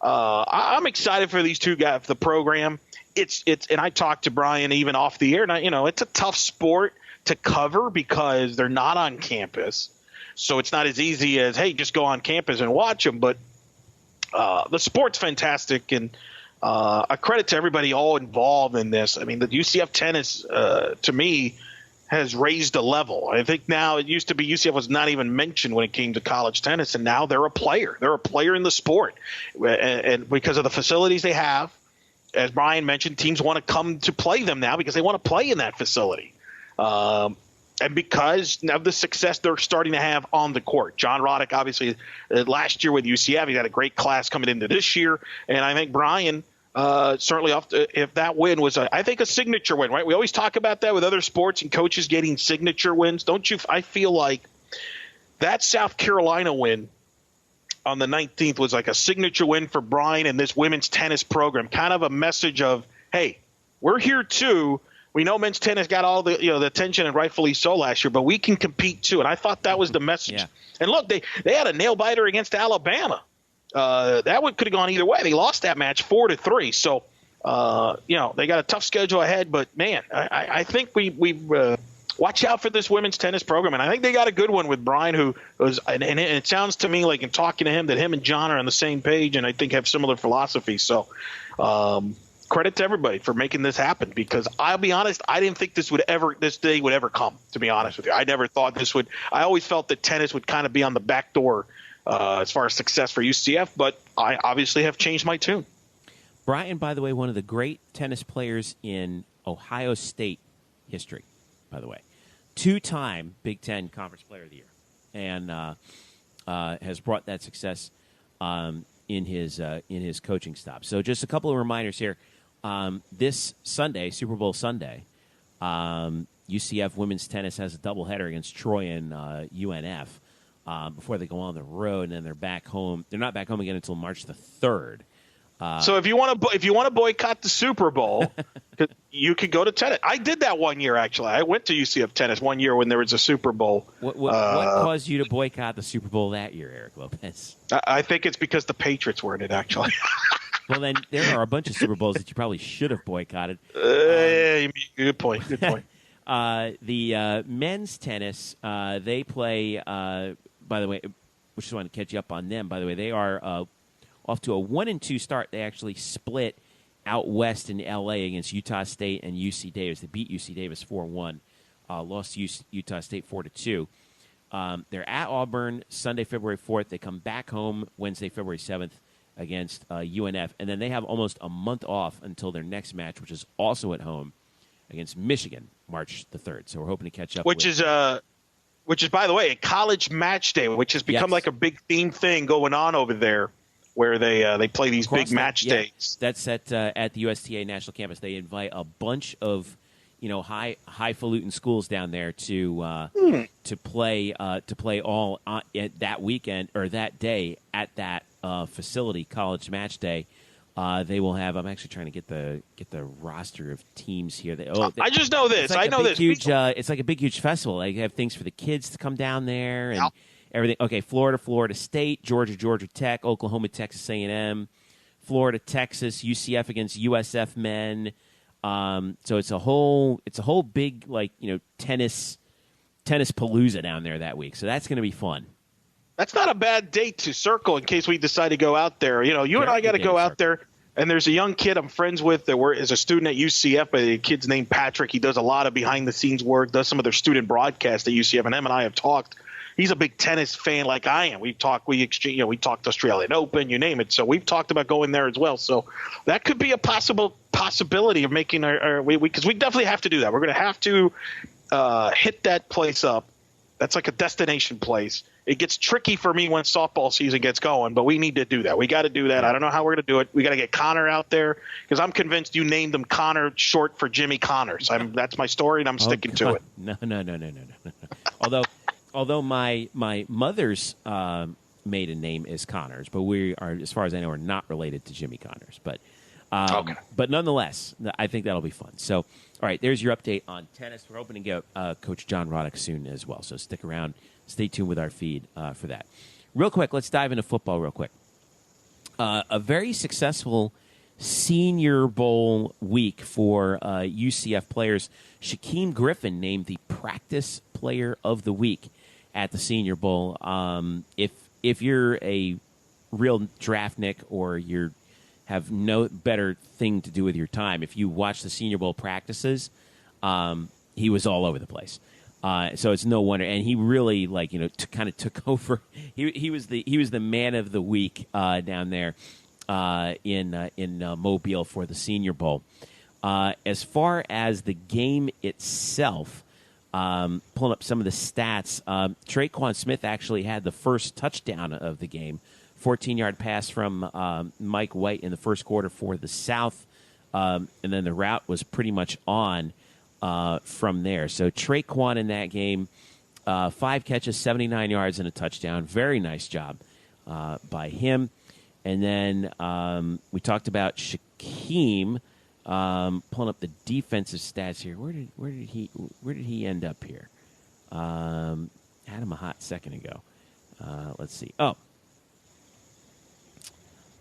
I'm excited for these two guys, the program. It's and I talked to Bryan even off the air, and it's a tough sport to cover because they're not on campus. So it's not as easy as, hey, just go on campus and watch them. But the sport's fantastic, and a credit to everybody all involved in this. I mean, the UCF tennis, to me, has raised a level. I think now it used to be UCF was not even mentioned when it came to college tennis, and now they're a player. They're a player in the sport. And because of the facilities they have, as Bryan mentioned, teams want to come to play them now because they want to play in that facility. And because of the success they're starting to have on the court. John Roddick, obviously, last year with UCF, he had a great class coming into this year. And I think Bryan, certainly if that win was, I think, a signature win, right? We always talk about that with other sports and coaches getting signature wins. Don't you? I feel like that South Carolina win on the 19th was like a signature win for Bryan and this women's tennis program, kind of a message of, hey, we're here too. We know men's tennis got all the the attention, and rightfully so, last year, but we can compete too. And I thought that was the message. Yeah. And look, they had a nail biter against Alabama. That one could have gone either way. They lost that match 4-3. So they got a tough schedule ahead. But man, I think we watch out for this women's tennis program, and I think they got a good one with Bryan, who was. And it sounds to me like in talking to him that him and John are on the same page, and I think have similar philosophies. So. Credit to everybody for making this happen, because I'll be honest, I didn't think this day would ever come, to be honest with you. I never thought this would. I always felt that tennis would kind of be on the back door as far as success for UCF, but I obviously have changed my tune. Bryan, by the way, one of the great tennis players in Ohio State history, by the way. 2-time Big Ten Conference Player of the Year, and has brought that success in his coaching stop. So just a couple of reminders here. This Sunday, Super Bowl Sunday, UCF women's tennis has a doubleheader against Troy and UNF before they go on the road, and then they're back home. They're not back home again until March the 3rd. So if you want to boycott the Super Bowl, you could go to tennis. I did that one year, actually. I went to UCF tennis one year when there was a Super Bowl. What caused you to boycott the Super Bowl that year, Eric Lopez? I think it's because the Patriots were in it, actually. Well, then there are a bunch of Super Bowls that you probably should have boycotted. Good point. The men's tennis, they play, by the way, we just want to catch you up on them. By the way, they are off to a 1-2 start. They actually split out west in L.A. against Utah State and UC Davis. They beat UC Davis 4-1, lost to Utah State 4-2. They're at Auburn Sunday, February 4th. They come back home Wednesday, February 7th against UNF. And then they have almost a month off until their next match, which is also at home against Michigan, March the 3rd. So we're hoping to catch up which is, by the way, a college match day, which has become like a big theme thing going on over there, where they play these big match days. That's at the USTA National Campus. They invite a bunch of highfalutin schools down there to play all that weekend or that day at that facility, college match day. They will have. I'm actually trying to get the roster of teams here. I just know this. I know this. It's like a big, huge festival. They have things for the kids to come down there and everything. Okay, Florida State, Georgia Tech, Oklahoma, Texas A&M, Florida, Texas, UCF against USF men. So it's a whole big tennis palooza down there that week. So that's going to be fun. That's not a bad date to circle in case we decide to go out there. You and I got to go out there. And there's a young kid I'm friends with that is a student at UCF. The kid's named Patrick. He does a lot of behind-the-scenes work, does some of their student broadcasts at UCF, and him and I have talked. He's a big tennis fan like I am. We talked Australian Open, you name it. So we've talked about going there as well. So that could be a possibility of making because we definitely have to do that. We're going to have to hit that place up. That's like a destination place. It gets tricky for me when softball season gets going, but we need to do that. We got to do that. I don't know how we're going to do it. We got to get Connor out there because I'm convinced you named him Connor short for Jimmy Connors. That's my story, and I'm sticking to it. No. Although my mother's maiden name is Connors, but we are, as far as I know, are not related to Jimmy Connors. But but nonetheless, I think that'll be fun. So, all right, there's your update on tennis. We're hoping to get Coach John Roddick soon as well. So stick around. Stay tuned with our feed for that. Real quick, let's dive into football real quick. A very successful Senior Bowl week for UCF players. Shaquem Griffin named the Practice Player of the Week at the Senior Bowl. If you're a real draftnik or you have no better thing to do with your time, if you watch the Senior Bowl practices, he was all over the place. So it's no wonder, and he really kind of took over. He was the man of the week down there in Mobile for the Senior Bowl. As far as the game itself, pulling up some of the stats, Traquan Smith actually had the first touchdown of the game, 14-yard pass from Mike White in the first quarter for the South, and then the route was pretty much on from there. So Traquan in that game, 5 catches, 79 yards, and a touchdown. Very nice job by him. And then we talked about Shaquem, pulling up the defensive stats here. Where did he end up here? Had him a hot second ago. Let's see.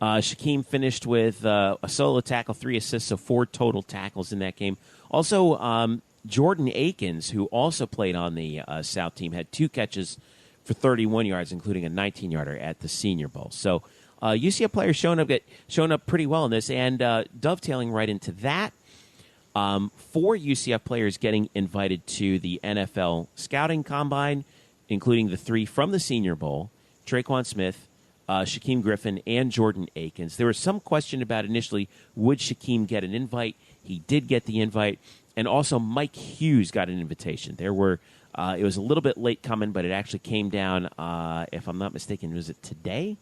Shaquem finished with a solo tackle, 3 assists, so 4 total tackles in that game. Also, Jordan Akins, who also played on the South team, had 2 catches for 31 yards, including a 19-yarder at the Senior Bowl. So UCF players showing up pretty well in this, and dovetailing right into that, 4 UCF players getting invited to the NFL Scouting Combine, including the 3 from the Senior Bowl, Traquan Smith, Shaquem Griffin, and Jordan Akins. There was some question about initially, would Shaquem get an invite? He did get the invite, and also Mike Hughes got an invitation. There were it was a little bit late coming, but it actually came down, if I'm not mistaken, was it today?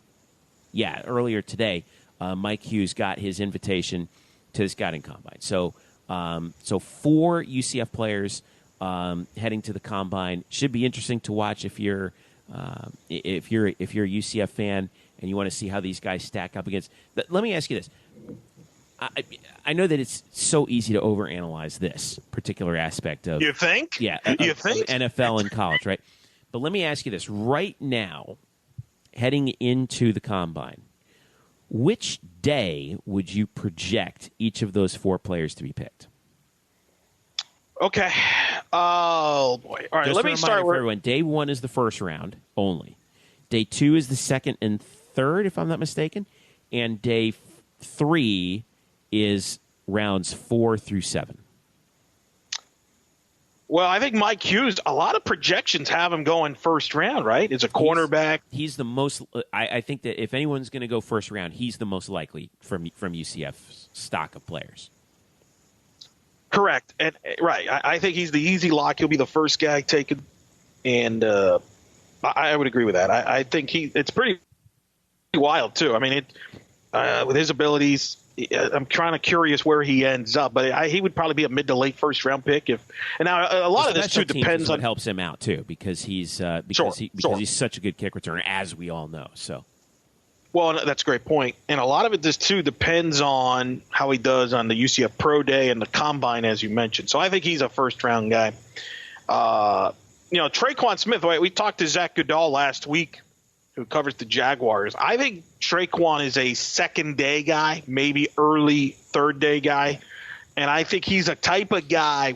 Yeah, earlier today, Mike Hughes got his invitation to the Scouting Combine. So 4 UCF players heading to the Combine. Should be interesting to watch if you're a UCF fan and you want to see how these guys stack up against. Let me ask you this. I know that it's so easy to overanalyze this particular aspect of you think of NFL and college, right? But let me ask you this: right now, heading into the Combine, which day would you project each of those 4 players to be picked? Okay. Oh boy! All right, let me start with everyone. Day 1 is the first round only. Day 2 is the second and third, if I'm not mistaken, and day 3 is rounds 4 through 7. Well, I think Mike Hughes, a lot of projections have him going first round, right? It's a cornerback. He's the most I think that if anyone's going to go first round, he's the most likely from UCF's stock of players. Correct. And right. I think he's the easy lock. He'll be the first guy taken. And I would agree with that. I think it's pretty wild, too. I mean, with his abilities, I'm kind of curious where he ends up, but he would probably be a mid to late first round pick. A lot of this too depends on what helps him out too, because he's he's such a good kick returner, as we all know. So, well, that's a great point, and a lot of it this too depends on how he does on the UCF Pro Day and the Combine, as you mentioned. So I think he's a first round guy. Traquan Smith. We talked to Zach Goodall last week, who covers the Jaguars. I think Traquan is a second-day guy, maybe early third-day guy. And I think he's a type of guy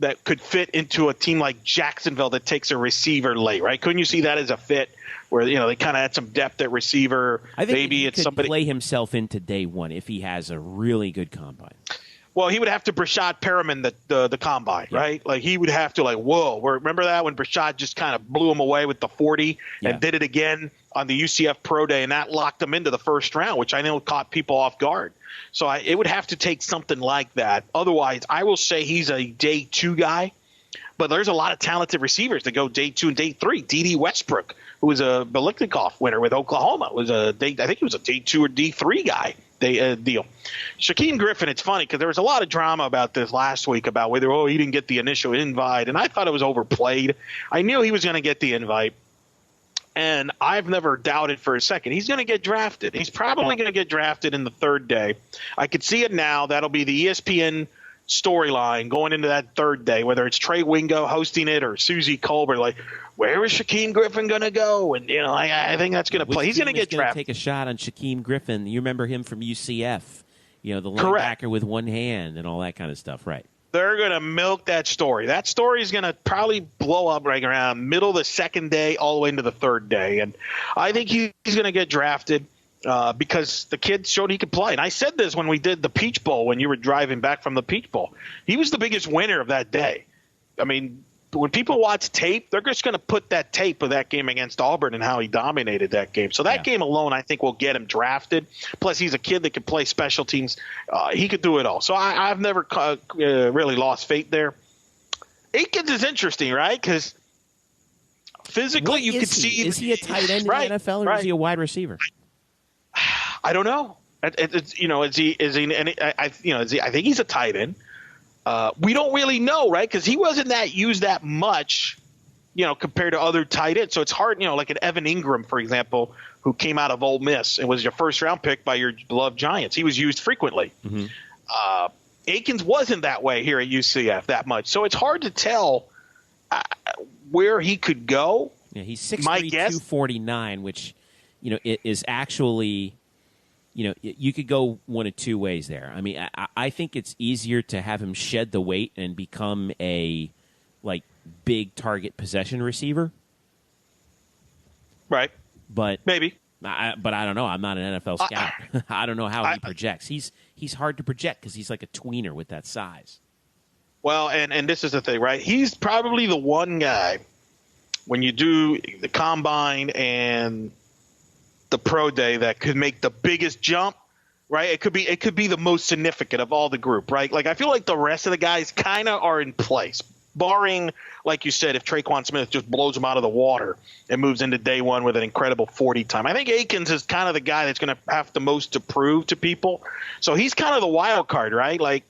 that could fit into a team like Jacksonville that takes a receiver late, right? Couldn't you see that as a fit where, they kind of had some depth at receiver? I think maybe he it's could somebody play himself into day one if he has a really good combine. Well, he would have to Brashad Perriman the combine, right? Like he would have to whoa. Remember that when Brashad just kind of blew him away with the 40 and did it again on the UCF Pro Day, and that locked him into the first round, which I know caught people off guard. So it would have to take something like that. Otherwise, I will say he's a day 2 guy. But there's a lot of talented receivers that go day 2 and day 3. D.D. Westbrook, who was a Biletnikoff winner with Oklahoma, I think he was a day 2 or day 3 guy. Deal. Shaquem Griffin, it's funny because there was a lot of drama about this last week about whether, he didn't get the initial invite, and I thought it was overplayed. I knew he was going to get the invite, and I've never doubted for a second. He's going to get drafted. He's probably going to get drafted in the 3rd day. I could see it now. That'll be the ESPN storyline going into that 3rd day, whether it's Trey Wingo hosting it or Susie Colbert, where is Shaquem Griffin going to go? And, I think that's going to play. He's going to get drafted. Take a shot on Shaquem Griffin. You remember him from UCF, the linebacker with one hand and all that kind of stuff, right? They're going to milk that story. That story is going to probably blow up right around middle of the 2nd day all the way into the 3rd day. And I think he's going to get drafted because the kid showed he could play. And I said this when we did the Peach Bowl, when you were driving back from the Peach Bowl. He was the biggest winner of that day. I mean, when people watch tape, they're just going to put that tape of that game against Auburn and how he dominated that game. So that game alone, I think, will get him drafted. Plus, he's a kid that can play special teams. He could do it all. So I've never really lost faith there. Akins is interesting, right? Because physically, you could see. Is he a tight end in the NFL or is he a wide receiver? I don't know. I think he's a tight end. We don't really know, right? Because he wasn't used that much, compared to other tight ends. So it's hard, like an Evan Ingram, for example, who came out of Ole Miss and was your 1st round pick by your beloved Giants. He was used frequently. Mm-hmm. Akins wasn't that way here at UCF that much. So it's hard to tell where he could go. Yeah, he's 6'3", 249, which, it is actually – you could go one of two ways there. I mean, I think it's easier to have him shed the weight and become a, big target possession receiver. Right. But maybe. I don't know. I'm not an NFL scout. I don't know how he projects. He's hard to project because he's like a tweener with that size. Well, and this is the thing, right? He's probably the one guy when you do the combine and the pro day that could make the biggest jump, right? It could be the most significant of all the group, right? I feel like the rest of the guys kind of are in place, barring, like you said, if Traquan Smith just blows them out of the water and moves into day 1 with an incredible 40 time. I think Akins is kind of the guy that's going to have the most to prove to people. So he's kind of the wild card, right?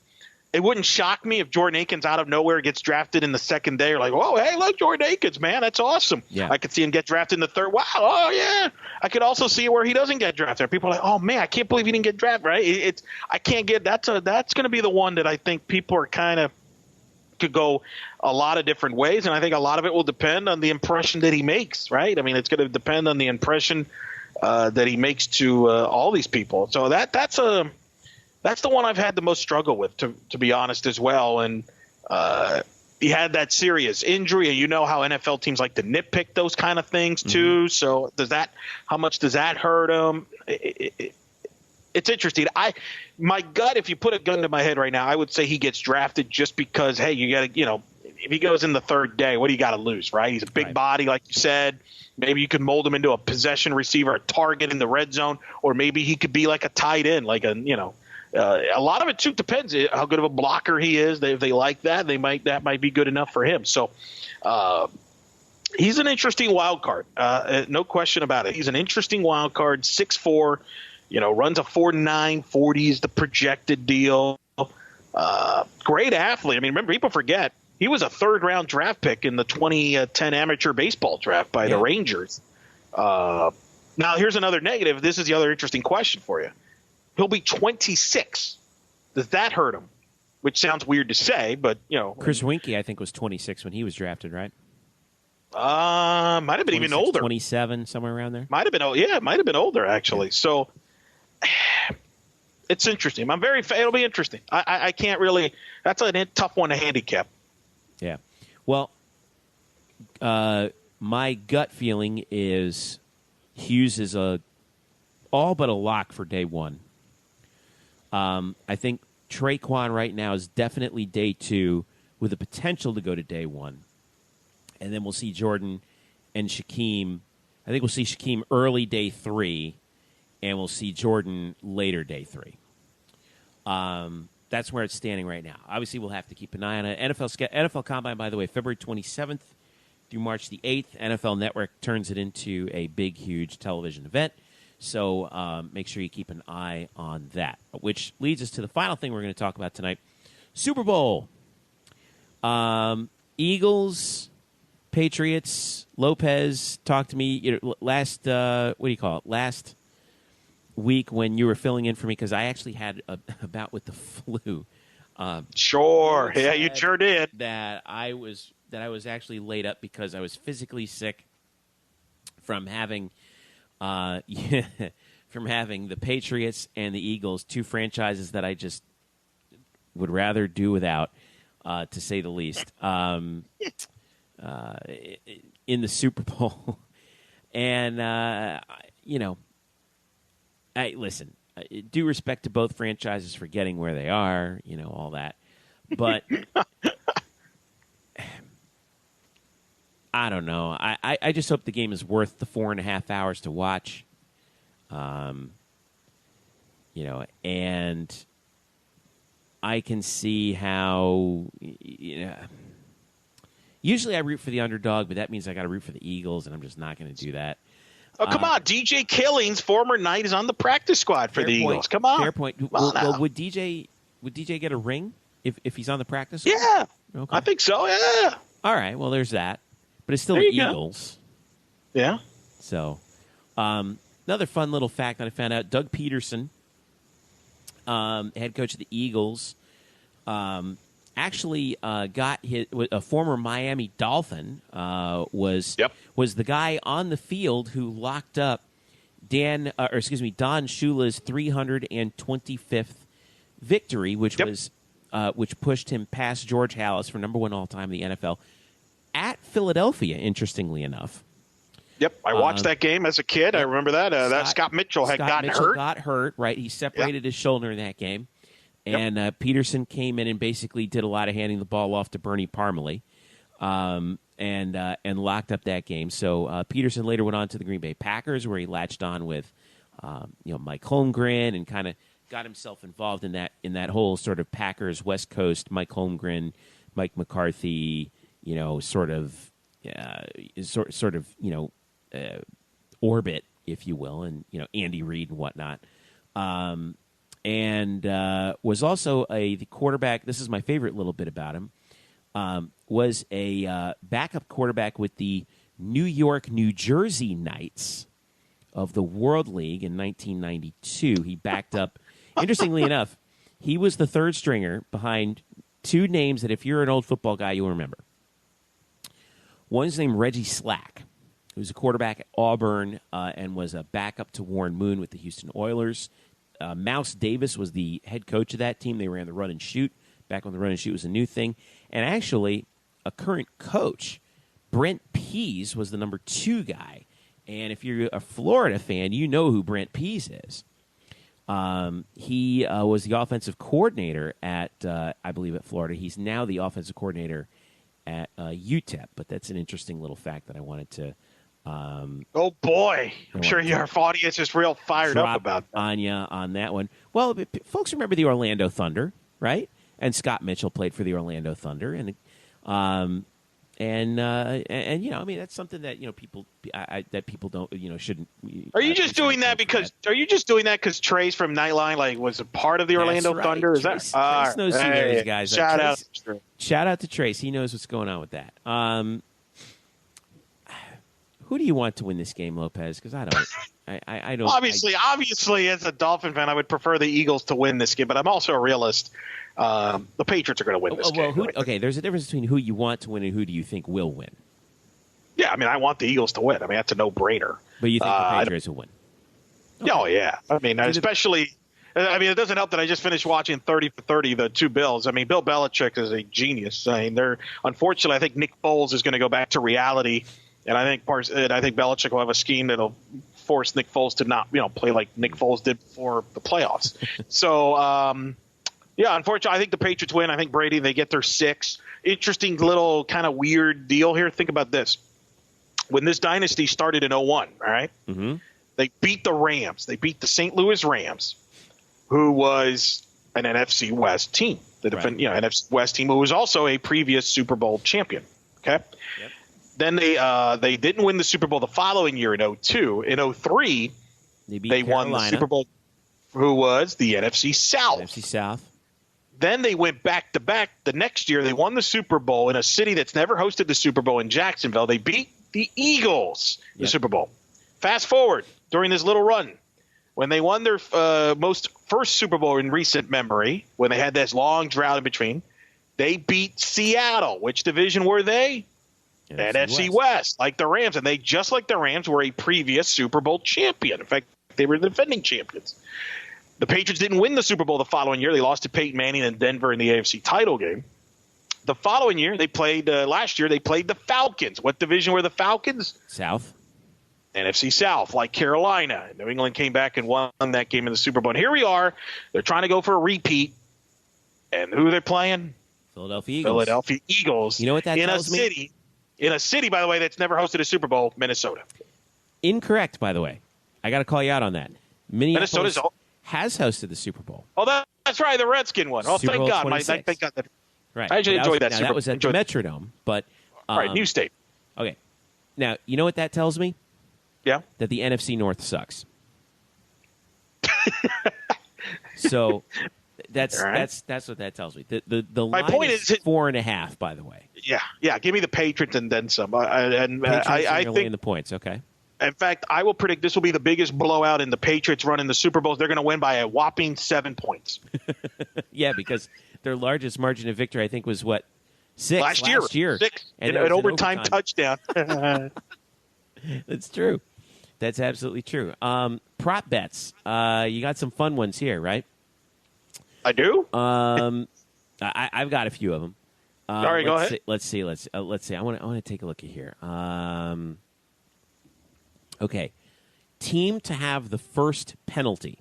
It wouldn't shock me if Jordan Akins out of nowhere gets drafted in the 2nd day. You're like, whoa, hey, look, Jordan Akins, man, that's awesome. Yeah. I could see him get drafted in the 3rd. Wow, oh, yeah. I could also see where he doesn't get drafted. People are like, oh, man, I can't believe he didn't get drafted, right? I can't get – that's going to be the one that I think people are kind of could go a lot of different ways, and I think a lot of it will depend on the impression that he makes, right? I mean, it's going to depend on the impression that he makes to all these people. So that's the one I've had the most struggle with, to be honest, as well. And he had that serious injury, and you know how NFL teams like to nitpick those kind of things too. Mm-hmm. So how much does that hurt him? It's interesting. My gut, if you put a gun to my head right now, I would say he gets drafted just because, hey, you got to, if he goes in the 3rd day, what do you got to lose, right? He's a big body, like you said. Maybe you could mold him into a possession receiver, a target in the red zone, or maybe he could be like a tight end, like a lot of it too depends how good of a blocker he is. If they like that, that might be good enough for him. So he's an interesting wild card, no question about it. He's an interesting wild card, 6'4", runs a 4.9 40 is the projected deal. Great athlete. I mean, remember, people forget he was a 3rd round draft pick in the 2010 amateur baseball draft by the Rangers. Now, here's another negative. This is the other interesting question for you. He'll be 26. Does that hurt him? Which sounds weird to say, but, Chris Winkie, I think, was 26 when he was drafted, right? Might have been even older. 27, somewhere around there? Might have been, it might have been older, actually. Yeah. So it's interesting. It'll be interesting. I can't really – that's a tough one to handicap. Yeah. Well, my gut feeling is Hughes is all but a lock for day one. I think Traquan right now is definitely day 2 with the potential to go to day 1. And then we'll see Jordan and Shaquem. I think we'll see Shaquem early day 3, and we'll see Jordan later day 3. That's where it's standing right now. Obviously, we'll have to keep an eye on it. NFL Combine, by the way, February 27th through March the 8th. NFL Network turns it into a big, huge television event. So make sure you keep an eye on that, which leads us to the final thing we're going to talk about tonight, Super Bowl. Eagles, Patriots, Lopez talked to me last, last week when you were filling in for me because I actually had a bout with the flu. Sure. Yeah, you sure did. That I was actually laid up because I was physically sick from having from having the Patriots and the Eagles, 2 franchises that I just would rather do without, to say the least, in the Super Bowl. And, listen, due respect to both franchises for getting where they are, all that. But I don't know. I just hope the game is worth the 4.5 hours to watch. And I can see how, usually I root for the underdog, but that means I got to root for the Eagles, and I'm just not going to do that. Oh, come on. DJ Killings, former Knight, is on the practice squad for the Eagles. Come on. Fair point. Well, would DJ get a ring if he's on the practice squad? Yeah. Okay. I think so, yeah. All right. Well, there's that. But it's still There the you go. Eagles. Yeah. So, another fun little fact that I found out, Doug Peterson, head coach of the Eagles, actually got a former Miami Dolphin, was the guy on the field who locked up Don Shula's 325th victory, which pushed him past George Halas for number 1 all time in the NFL at Philadelphia, interestingly enough. Yep, I watched that game as a kid. I remember that. Scott Mitchell had gotten hurt. Got hurt, right? He separated his shoulder in that game. And Peterson came in and basically did a lot of handing the ball off to Bernie Parmalee, and locked up that game. So Peterson later went on to the Green Bay Packers, where he latched on with Mike Holmgren and kind of got himself involved in that whole sort of Packers West Coast, Mike Holmgren, Mike McCarthy, orbit, if you will, and Andy Reid and whatnot. And was also the quarterback. This is my favorite little bit about him. Was a backup quarterback with the New York, New Jersey Knights of the World League in 1992. He backed up. Interestingly enough, he was the third stringer behind 2 names that, if you're an old football guy, you'll remember. One's named Reggie Slack, who was a quarterback at Auburn and was a backup to Warren Moon with the Houston Oilers. Mouse Davis was the head coach of that team. They ran the run and shoot back when the run and shoot was a new thing. And actually, a current coach, Brent Pease, was the number 2 guy. And if you're a Florida fan, you know who Brent Pease is. He was the offensive coordinator at, I believe, at Florida. He's now the offensive coordinator at UTEP. But that's an interesting little fact that I wanted to. Oh boy! I'm sure your audience is real fired up about that. Anya on that one. Well, folks remember the Orlando Thunder, right? And Scott Mitchell played for the Orlando Thunder, and that's something that people that people don't shouldn't. Are you just doing that because Trey's from Nightline, like, was a part of the Orlando Thunder? Is Trace, that Trace knows who those guys are. Shout out to Trace. He knows what's going on with that. Who do you want to win this game, Lopez? Because I don't. I don't. Obviously, as a Dolphin fan, I would prefer the Eagles to win this game, but I'm also a realist. The Patriots are going to win this game. There's a difference between who you want to win and who do you think will win. Yeah, I want the Eagles to win. That's a no-brainer. But you think the Patriots will win? Okay. Oh, yeah. Especially I mean, it doesn't help that I just finished watching 30 for 30, the two Bills. I mean, Bill Belichick is a genius. I mean, unfortunately, I think Nick Foles is going to go back to reality, and I think Belichick will have a scheme that'll force Nick Foles to not, play like Nick Foles did before the playoffs. So, unfortunately, I think the Patriots win. I think Brady, they get their 6. Interesting little kind of weird deal here. Think about this. When this dynasty started in 01, all right, they beat the Rams. They beat the St. Louis Rams, who was an NFC West team. NFC West team who was also a previous Super Bowl champion. Okay. Yep. Then they didn't win the Super Bowl the following year in 02. In 03, they won the Super Bowl, who was the NFC South. NFC South. Then they went back-to-back. The next year, they won the Super Bowl in a city that's never hosted the Super Bowl in Jacksonville. They beat the Eagles in the Super Bowl. Fast forward during this little run, when they won their first Super Bowl in recent memory, when they had this long drought in between, they beat Seattle. Which division were they? NFC West, like the Rams. And they, just like the Rams, were a previous Super Bowl champion. In fact, they were the defending champions. The Patriots didn't win the Super Bowl the following year. They lost to Peyton Manning and Denver in the AFC title game. The following year, last year, they played the Falcons. What division were the Falcons? South. NFC South, like Carolina. New England came back and won that game in the Super Bowl. And here we are. They're trying to go for a repeat. And who they're playing? Philadelphia Eagles. You know what that tells me? In a city, by the way, that's never hosted a Super Bowl, Minnesota. Incorrect, by the way. I got to call you out on that. Minnesota has hosted the Super Bowl. Oh, that's right. The Redskin one. Oh, Super thank Bowl God. 26. Thank God. Right. I actually enjoyed that. That was at the Metrodome. But, all right, new state. Okay. Now, you know what that tells me? Yeah. That the NFC North sucks. So that's what that tells me. The my line point is 4.5, by the way. Yeah. Give me the Patriots and then some. I think in the points. Okay. In fact, I will predict this will be the biggest blowout in the Patriots run in the Super Bowls. They're going to win by a whopping 7 points. Yeah, because their largest margin of victory, I think, was what? 6 last year. 6 and an overtime touchdown. That's true. That's absolutely true. Prop bets. You got some fun ones here, right? I do. I've got a few of them. All right, go ahead. Let's see. I want to take a look at here. Okay. Team to have the first penalty.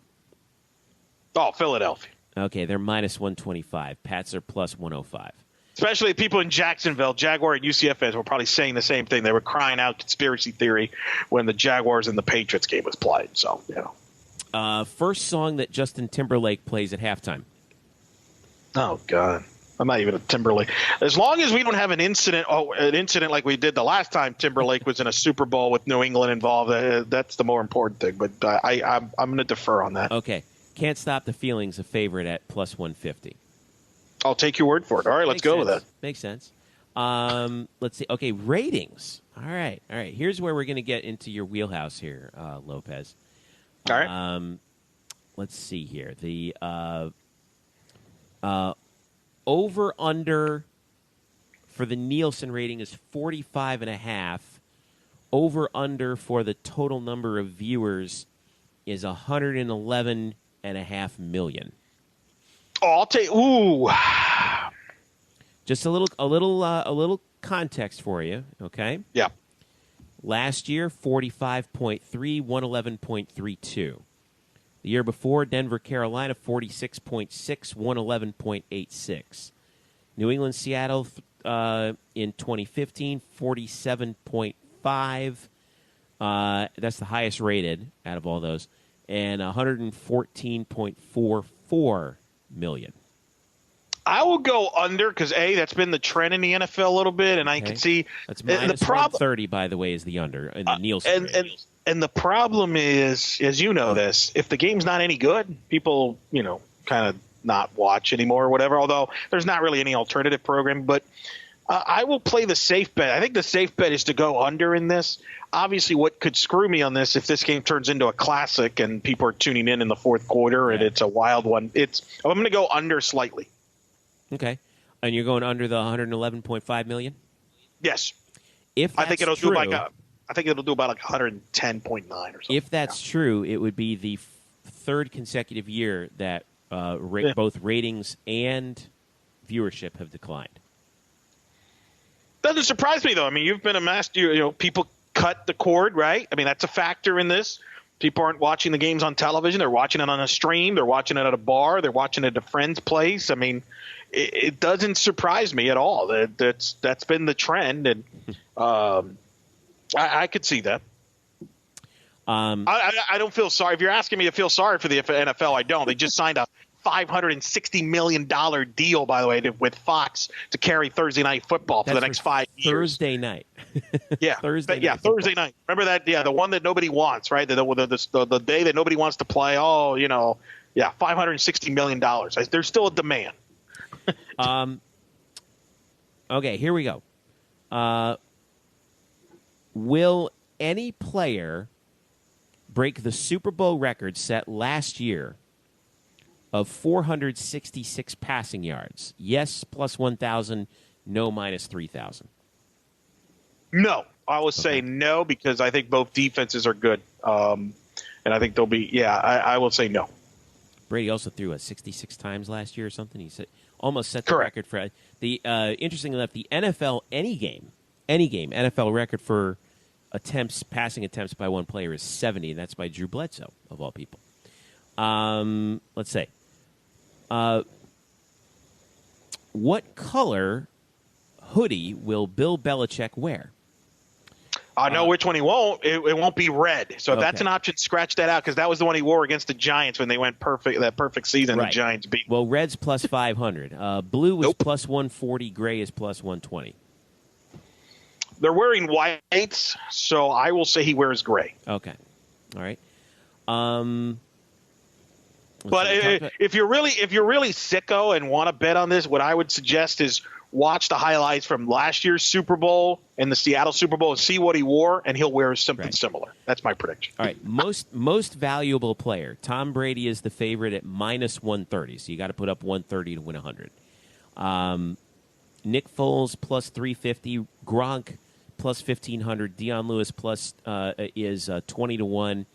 Oh, Philadelphia. Okay, they're minus 125. Pats are plus 105. Especially people in Jacksonville, Jaguar and UCF fans were probably saying the same thing. They were crying out conspiracy theory when the Jaguars and the Patriots game was played. So, First song that Justin Timberlake plays at halftime. Oh, God. I'm not even a Timberlake. As long as we don't have an incident like we did the last time Timberlake was in a Super Bowl with New England involved, that's the more important thing. But I'm going to defer on that. Okay. Can't Stop the Feeling's a favorite at plus 150. I'll take your word for it. All right, let's go with that. Makes sense. Let's see. Okay, ratings. All right. Here's where we're going to get into your wheelhouse here, Lopez. All right. Let's see here. The over-under for the Nielsen rating is 45.5. Over-under for the total number of viewers is 111.5 million. Oh, I'll take. Ooh. Just a little context for you, okay? Yeah. Last year, 45.3, 111.32. The year before, Denver, Carolina, 46.6, 111.86. New England, Seattle in 2015, 47.5. That's the highest rated out of all those. And 114.44 million. I will go under because, A, that's been the trend in the NFL a little bit, and I can see that's minus 130, by the way, is the under in the Nielsen rating. And the problem is, as you know this, if the game's not any good, people, kind of not watch anymore or whatever, although there's not really any alternative program. But I will play the safe bet. I think the safe bet is to go under in this. Obviously, what could screw me on this if this game turns into a classic and people are tuning in the fourth quarter and it's a wild one, I'm going to go under slightly. Okay. And you're going under the 111.5 million? Yes. If that's I think it'll true, do about like 110.9 or something. If that's true, it would be the third consecutive year that both ratings and viewership have declined. Doesn't surprise me, though. I mean, you've been a master. People cut the cord, right? I mean, that's a factor in this. People aren't watching the games on television. They're watching it on a stream. They're watching it at a bar. They're watching it at a friend's place. I mean, it doesn't surprise me at all. That's been the trend, and I could see that. I don't feel sorry. If you're asking me to feel sorry for the NFL, I don't. They just signed a $560 million deal, by the way, with Fox to carry Thursday Night Football for the next 5 years. Thursday night. Yeah, Thursday night. Remember that? Yeah, the one that nobody wants, right? The day that nobody wants to play. Oh, $560 million. There's still a demand. Okay, here we go. Will any player break the Super Bowl record set last year of 466 passing yards? Yes, plus 1,000. No, minus 3,000. No, I will say no, because I think both defenses are good. And I think they'll be, I will say no. Brady also threw 66 times last year or something. He said almost set the record for the interestingly enough, the NFL any game NFL record for passing attempts by one player is 70, and that's by Drew Bledsoe of all people. Let's say, what color hoodie will Bill Belichick wear? I know which one he won't. It won't be red. So if that's an option, scratch that out, because that was the one he wore against the Giants when they went that perfect season. Right. The Giants beat. Well, red's plus 500. Blue is plus 140. Gray is plus 120. They're wearing whites, so I will say he wears gray. Okay. All right. But if you're really sicko and want to bet on this, what I would suggest is watch the highlights from last year's Super Bowl and the Seattle Super Bowl and see what he wore, and he'll wear something similar. That's my prediction. All right. Most valuable player. Tom Brady is the favorite at minus 130, so you got to put up 130 to win 100. Nick Foles plus 350. Gronk plus 1,500. Deion Lewis is 20 to 1.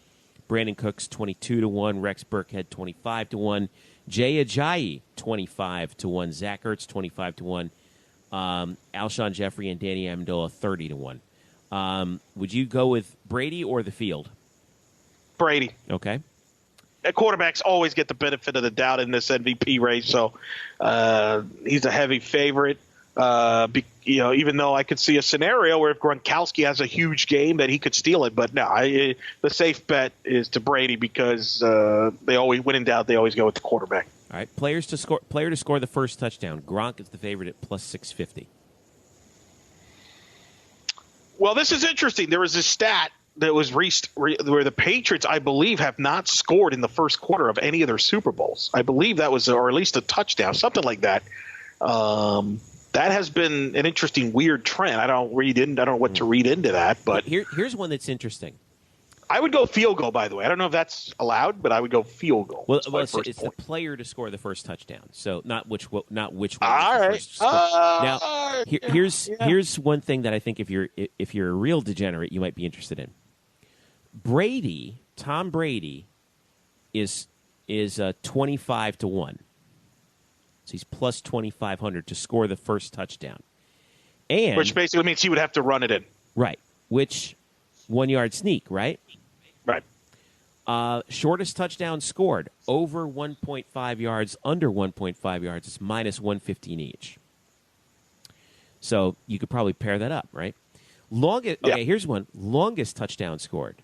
Brandon Cooks 22 to 1. Rex Burkhead 25 to 1. Jay Ajayi 25 to 1. Zach Ertz 25 to 1. Alshon Jeffrey and Danny Amendola 30 to 1. Would you go with Brady or the field? Brady. Okay. Quarterbacks always get the benefit of the doubt in this MVP race, so he's a heavy favorite. Even though I could see a scenario where if Gronkowski has a huge game that he could steal it, but no, the safe bet is to Brady, because they always, when in doubt, they always go with the quarterback. All right, player to score the first touchdown. Gronk is the favorite at plus 650. Well, this is interesting. There was a stat that was where the Patriots, I believe, have not scored in the first quarter of any of their Super Bowls. I believe that was, or at least a touchdown, something like that. That has been an interesting, weird trend. I don't know what to read into that, but here's one that's interesting. I would go field goal, by the way. I don't know if that's allowed, but I would go field goal. Well, it's the player to score the first touchdown, so not which one. All right. Now, here's one thing that I think if you're a real degenerate, you might be interested in. Tom Brady, is 25 to 1. So he's plus 2,500 to score the first touchdown. And which basically means he would have to run it in. Right. Which 1 yard sneak, right? Right. Shortest touchdown scored, over 1.5 yards, under 1.5 yards. It's minus 115 each. So you could probably pair that up, right? Here's one. Longest touchdown scored,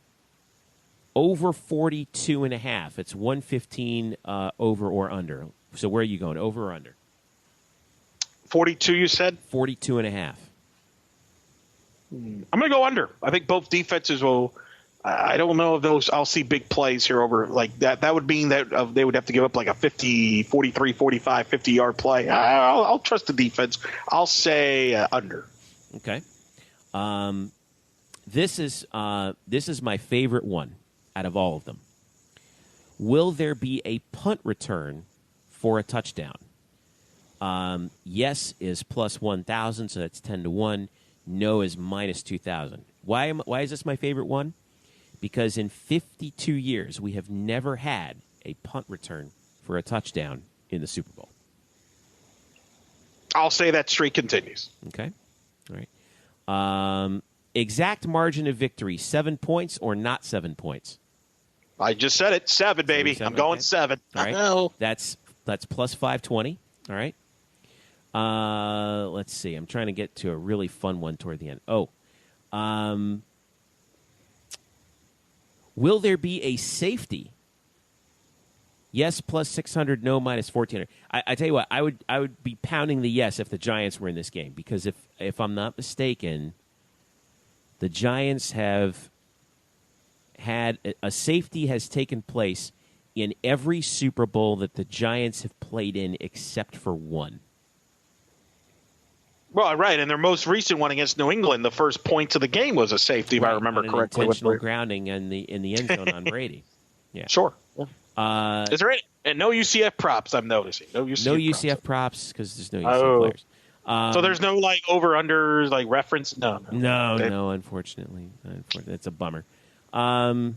over 42.5. It's 115 over or under. So where are you going, over or under? 42, you said? 42.5. I'm going to go under. I think both defenses will. I don't know if those. I'll see big plays here over like that. That would mean that they would have to give up like a 50, 43, 45, 50-yard play. I'll trust the defense. I'll say under. Okay. This is my favorite one out of all of them. Will there be a punt return for a touchdown? Yes is plus 1,000, so that's 10 to 1. No is minus 2,000. Why is this my favorite one? because in 52 years we have never had a punt return for a touchdown in the Super Bowl. I'll say that streak continues. Okay. All right. Exact margin of victory, 7 points or not 7 points? I just said it. 7, baby. 7, I'm going okay. 7. All right. No. That's plus 520. All right. Let's see. I'm trying to get to a really fun one toward the end. Will there be a safety? Yes, plus 600. No, minus 1,400. I tell you what, I would be pounding the yes if the Giants were in this game, because if I'm not mistaken, the Giants have had a safety has taken place in every Super Bowl that the Giants have played in except for one. Well, right, and their most recent one against New England, the first point of the game was a safety, if I remember correctly. Intentional grounding in the end zone on Brady. Yeah, sure. Is there any, and no UCF props? I'm noticing no UCF props because there's no UCF players. So there's no like over under like reference. No, unfortunately, that's a bummer. Something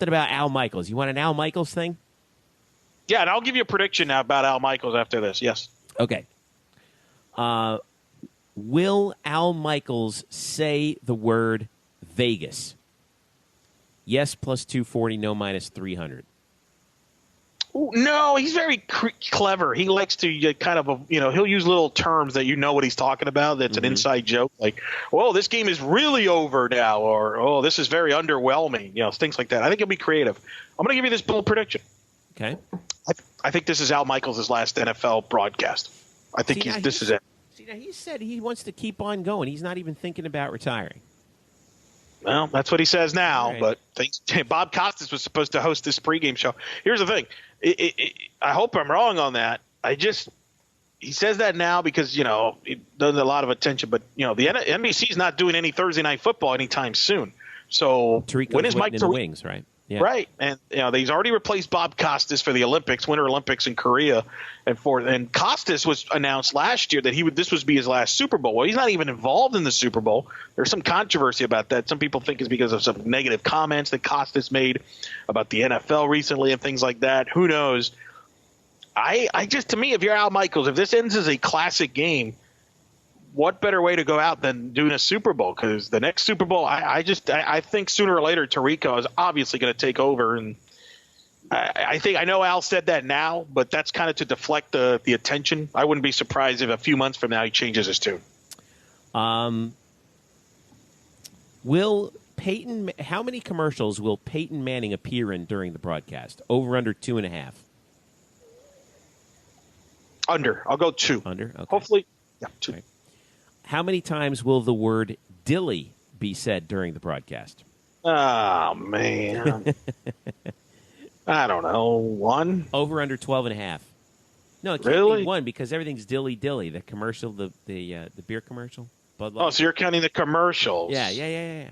about Al Michaels. You want an Al Michaels thing? Yeah, and I'll give you a prediction now about Al Michaels after this. Yes. Okay. Will Al Michaels say the word Vegas? Yes, plus 240. No, minus 300. No, he's very clever. He likes to kind of, he'll use little terms that what he's talking about. That's an inside joke, like, "Oh, this game is really over now," or "Oh, this is very underwhelming." Things like that. I think he'll be creative. I'm going to give you this bold prediction. Okay. I think this is Al Michaels' last NFL broadcast. I think this is it. See, now he said he wants to keep on going. He's not even thinking about retiring. Well, that's what he says now. Right. But Bob Costas was supposed to host this pregame show. Here's the thing. I hope I'm wrong on that. He says that now because, it doesn't a lot of attention. But, the NBC is not doing any Thursday night football anytime soon. So when is Mike in the wings, right? Yeah. Right. And, he's already replaced Bob Costas for the Olympics, Winter Olympics in Korea. And Costas was announced last year that this would be his last Super Bowl. Well, he's not even involved in the Super Bowl. There's some controversy about that. Some people think it's because of some negative comments that Costas made about the NFL recently and things like that. Who knows? To me, if you're Al Michaels, if this ends as a classic game, what better way to go out than doing a Super Bowl? Because the next Super Bowl, I think sooner or later Tirico is obviously going to take over, and I know Al said that now, but that's kind of to deflect the attention. I wouldn't be surprised if a few months from now he changes his tune. How many commercials will Peyton Manning appear in during the broadcast? Over under 2.5. Under. I'll go 2. Under. Okay. Hopefully, 2. Right. How many times will the word dilly be said during the broadcast? Oh, man. I don't know. 1? Over under 12.5. No, it can't really? be 1 because everything's dilly dilly. The commercial, the beer commercial. Bud Light. Oh, so you're counting the commercials. Yeah.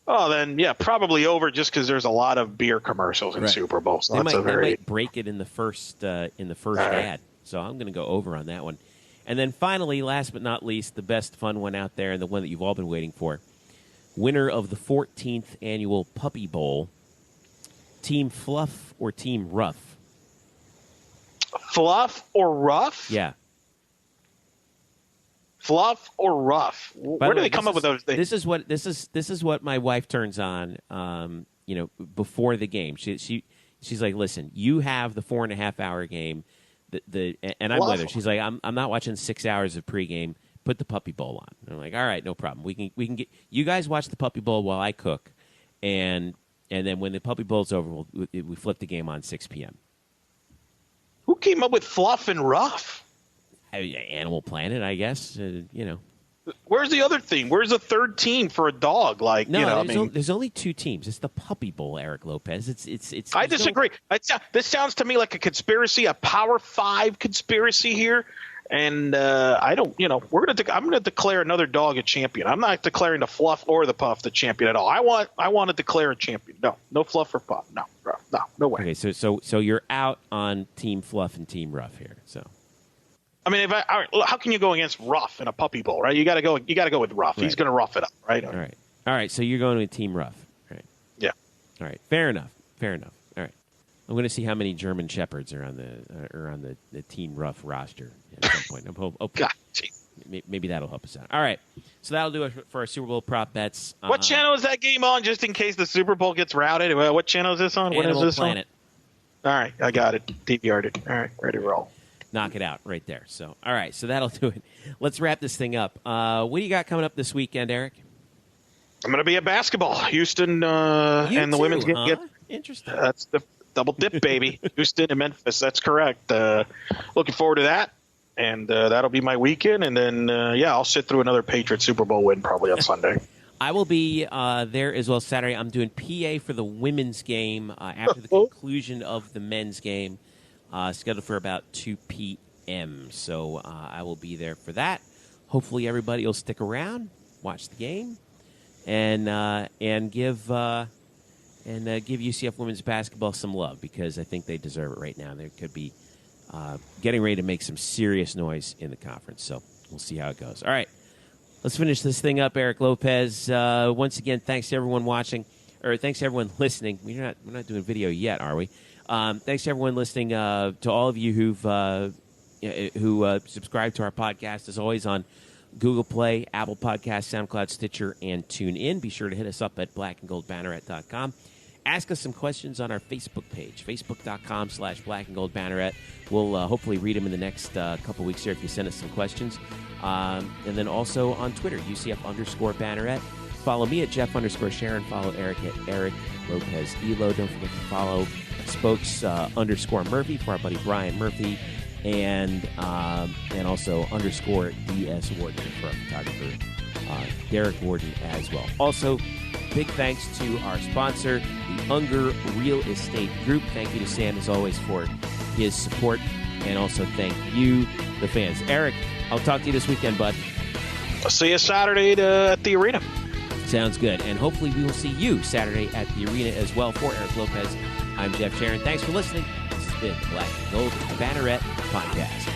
Oh, then, probably over just because there's a lot of beer commercials in Super Bowl. So they might break it in the first ad. So I'm going to go over on that one. And then finally, last but not least, the best fun one out there and the one that you've all been waiting for. Winner of the 14th annual Puppy Bowl, Team Fluff or Team Rough? Fluff or Rough? Yeah. Fluff or Rough? Where do they come up with those things? This is what my wife turns on. Before the game, she's like, "Listen, you have the 4.5 hour game." And I'm with her. She's like, I'm not watching 6 hours of pregame. Put the Puppy Bowl on. And I'm like, all right, no problem. We can get you guys watch the Puppy Bowl while I cook, and then when the Puppy Bowl's over, we flip the game on 6 p.m. Who came up with Fluff and Rough? Animal Planet, I guess. Where's the other team? Where's the third team for a dog? There's only 2 teams. It's the Puppy Bowl, Eric Lopez. It's. I disagree. This sounds to me like a conspiracy, a Power 5 conspiracy here, and I don't. I'm going to declare another dog a champion. I'm not declaring the Fluff or the Puff the champion at all. I want to declare a champion. No Fluff or Puff. No way. Okay, so you're out on Team Fluff and Team Rough here. So. I mean, how can you go against Rough in a Puppy Bowl, right? You got to go with Rough. Right. He's going to rough it up, right? All right. All right, so you're going to Team Rough. All right. Yeah. All right. Fair enough. All right. I'm going to see how many German Shepherds are on the Team Rough roster at some point. I'm hoping God, maybe that'll help us out. All right. So that'll do it for our Super Bowl prop bets. What channel is that game on, just in case the Super Bowl gets routed? What channel is this on? When is Animal this Planet. on? All right, I got it. DVR'd it. All right, ready to roll. Knock it out right there. So, all right, so that'll do it. Let's wrap this thing up. What do you got coming up this weekend, Eric? I'm going to be at basketball. Houston and the women's game. Huh? Interesting. That's the double dip, baby. Houston and Memphis. That's correct. Looking forward to that. And that'll be my weekend. And then, I'll sit through another Patriots Super Bowl win probably on Sunday. I will be there as well Saturday. I'm doing PA for the women's game after the conclusion of the men's game, scheduled for about 2 p.m. So I will be there for that. Hopefully everybody will stick around, watch the game, and give UCF women's basketball some love, because I think they deserve it right now. They could be getting ready to make some serious noise in the conference. So we'll see how it goes. All right. Let's finish this thing up, Eric Lopez. Once again, thanks to everyone watching, or thanks to everyone listening. We're not doing video yet, are we? Thanks to everyone listening. To all of you who subscribe to our podcast, as always, on Google Play, Apple Podcasts, SoundCloud, Stitcher, and TuneIn. Be sure to hit us up at blackandgoldbanneret.com. Ask us some questions on our Facebook page, facebook.com/blackandgoldbanneret. We'll hopefully read them in the next couple weeks here if you send us some questions. And then also on Twitter, UCF_Banneret. Follow me at Jeff_Sharon. Follow Eric at Eric Lopez Elo. Don't forget to follow Spokes _Murphy for our buddy Brian Murphy. And also _DS Warden for our photographer Derek Warden as well. Also, big thanks to our sponsor, the Unger Real Estate Group. Thank you to Sam, as always, for his support. And also thank you, the fans. Eric, I'll talk to you this weekend, bud. I'll see you Saturday at the arena. Sounds good. And hopefully we will see you Saturday at the arena as well. For Eric Lopez, I'm Jeff Sharon. Thanks for listening. This has been the Black and Gold Banneret Podcast.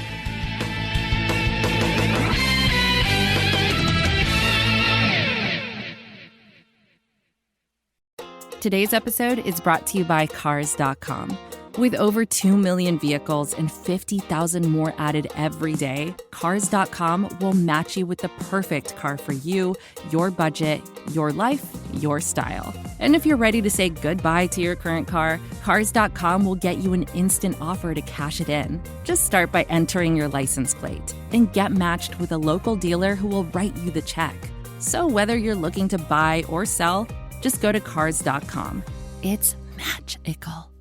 Today's episode is brought to you by Cars.com. With over 2 million vehicles and 50,000 more added every day, Cars.com will match you with the perfect car for you, your budget, your life, your style. And if you're ready to say goodbye to your current car, Cars.com will get you an instant offer to cash it in. Just start by entering your license plate and get matched with a local dealer who will write you the check. So whether you're looking to buy or sell, just go to Cars.com. It's magical.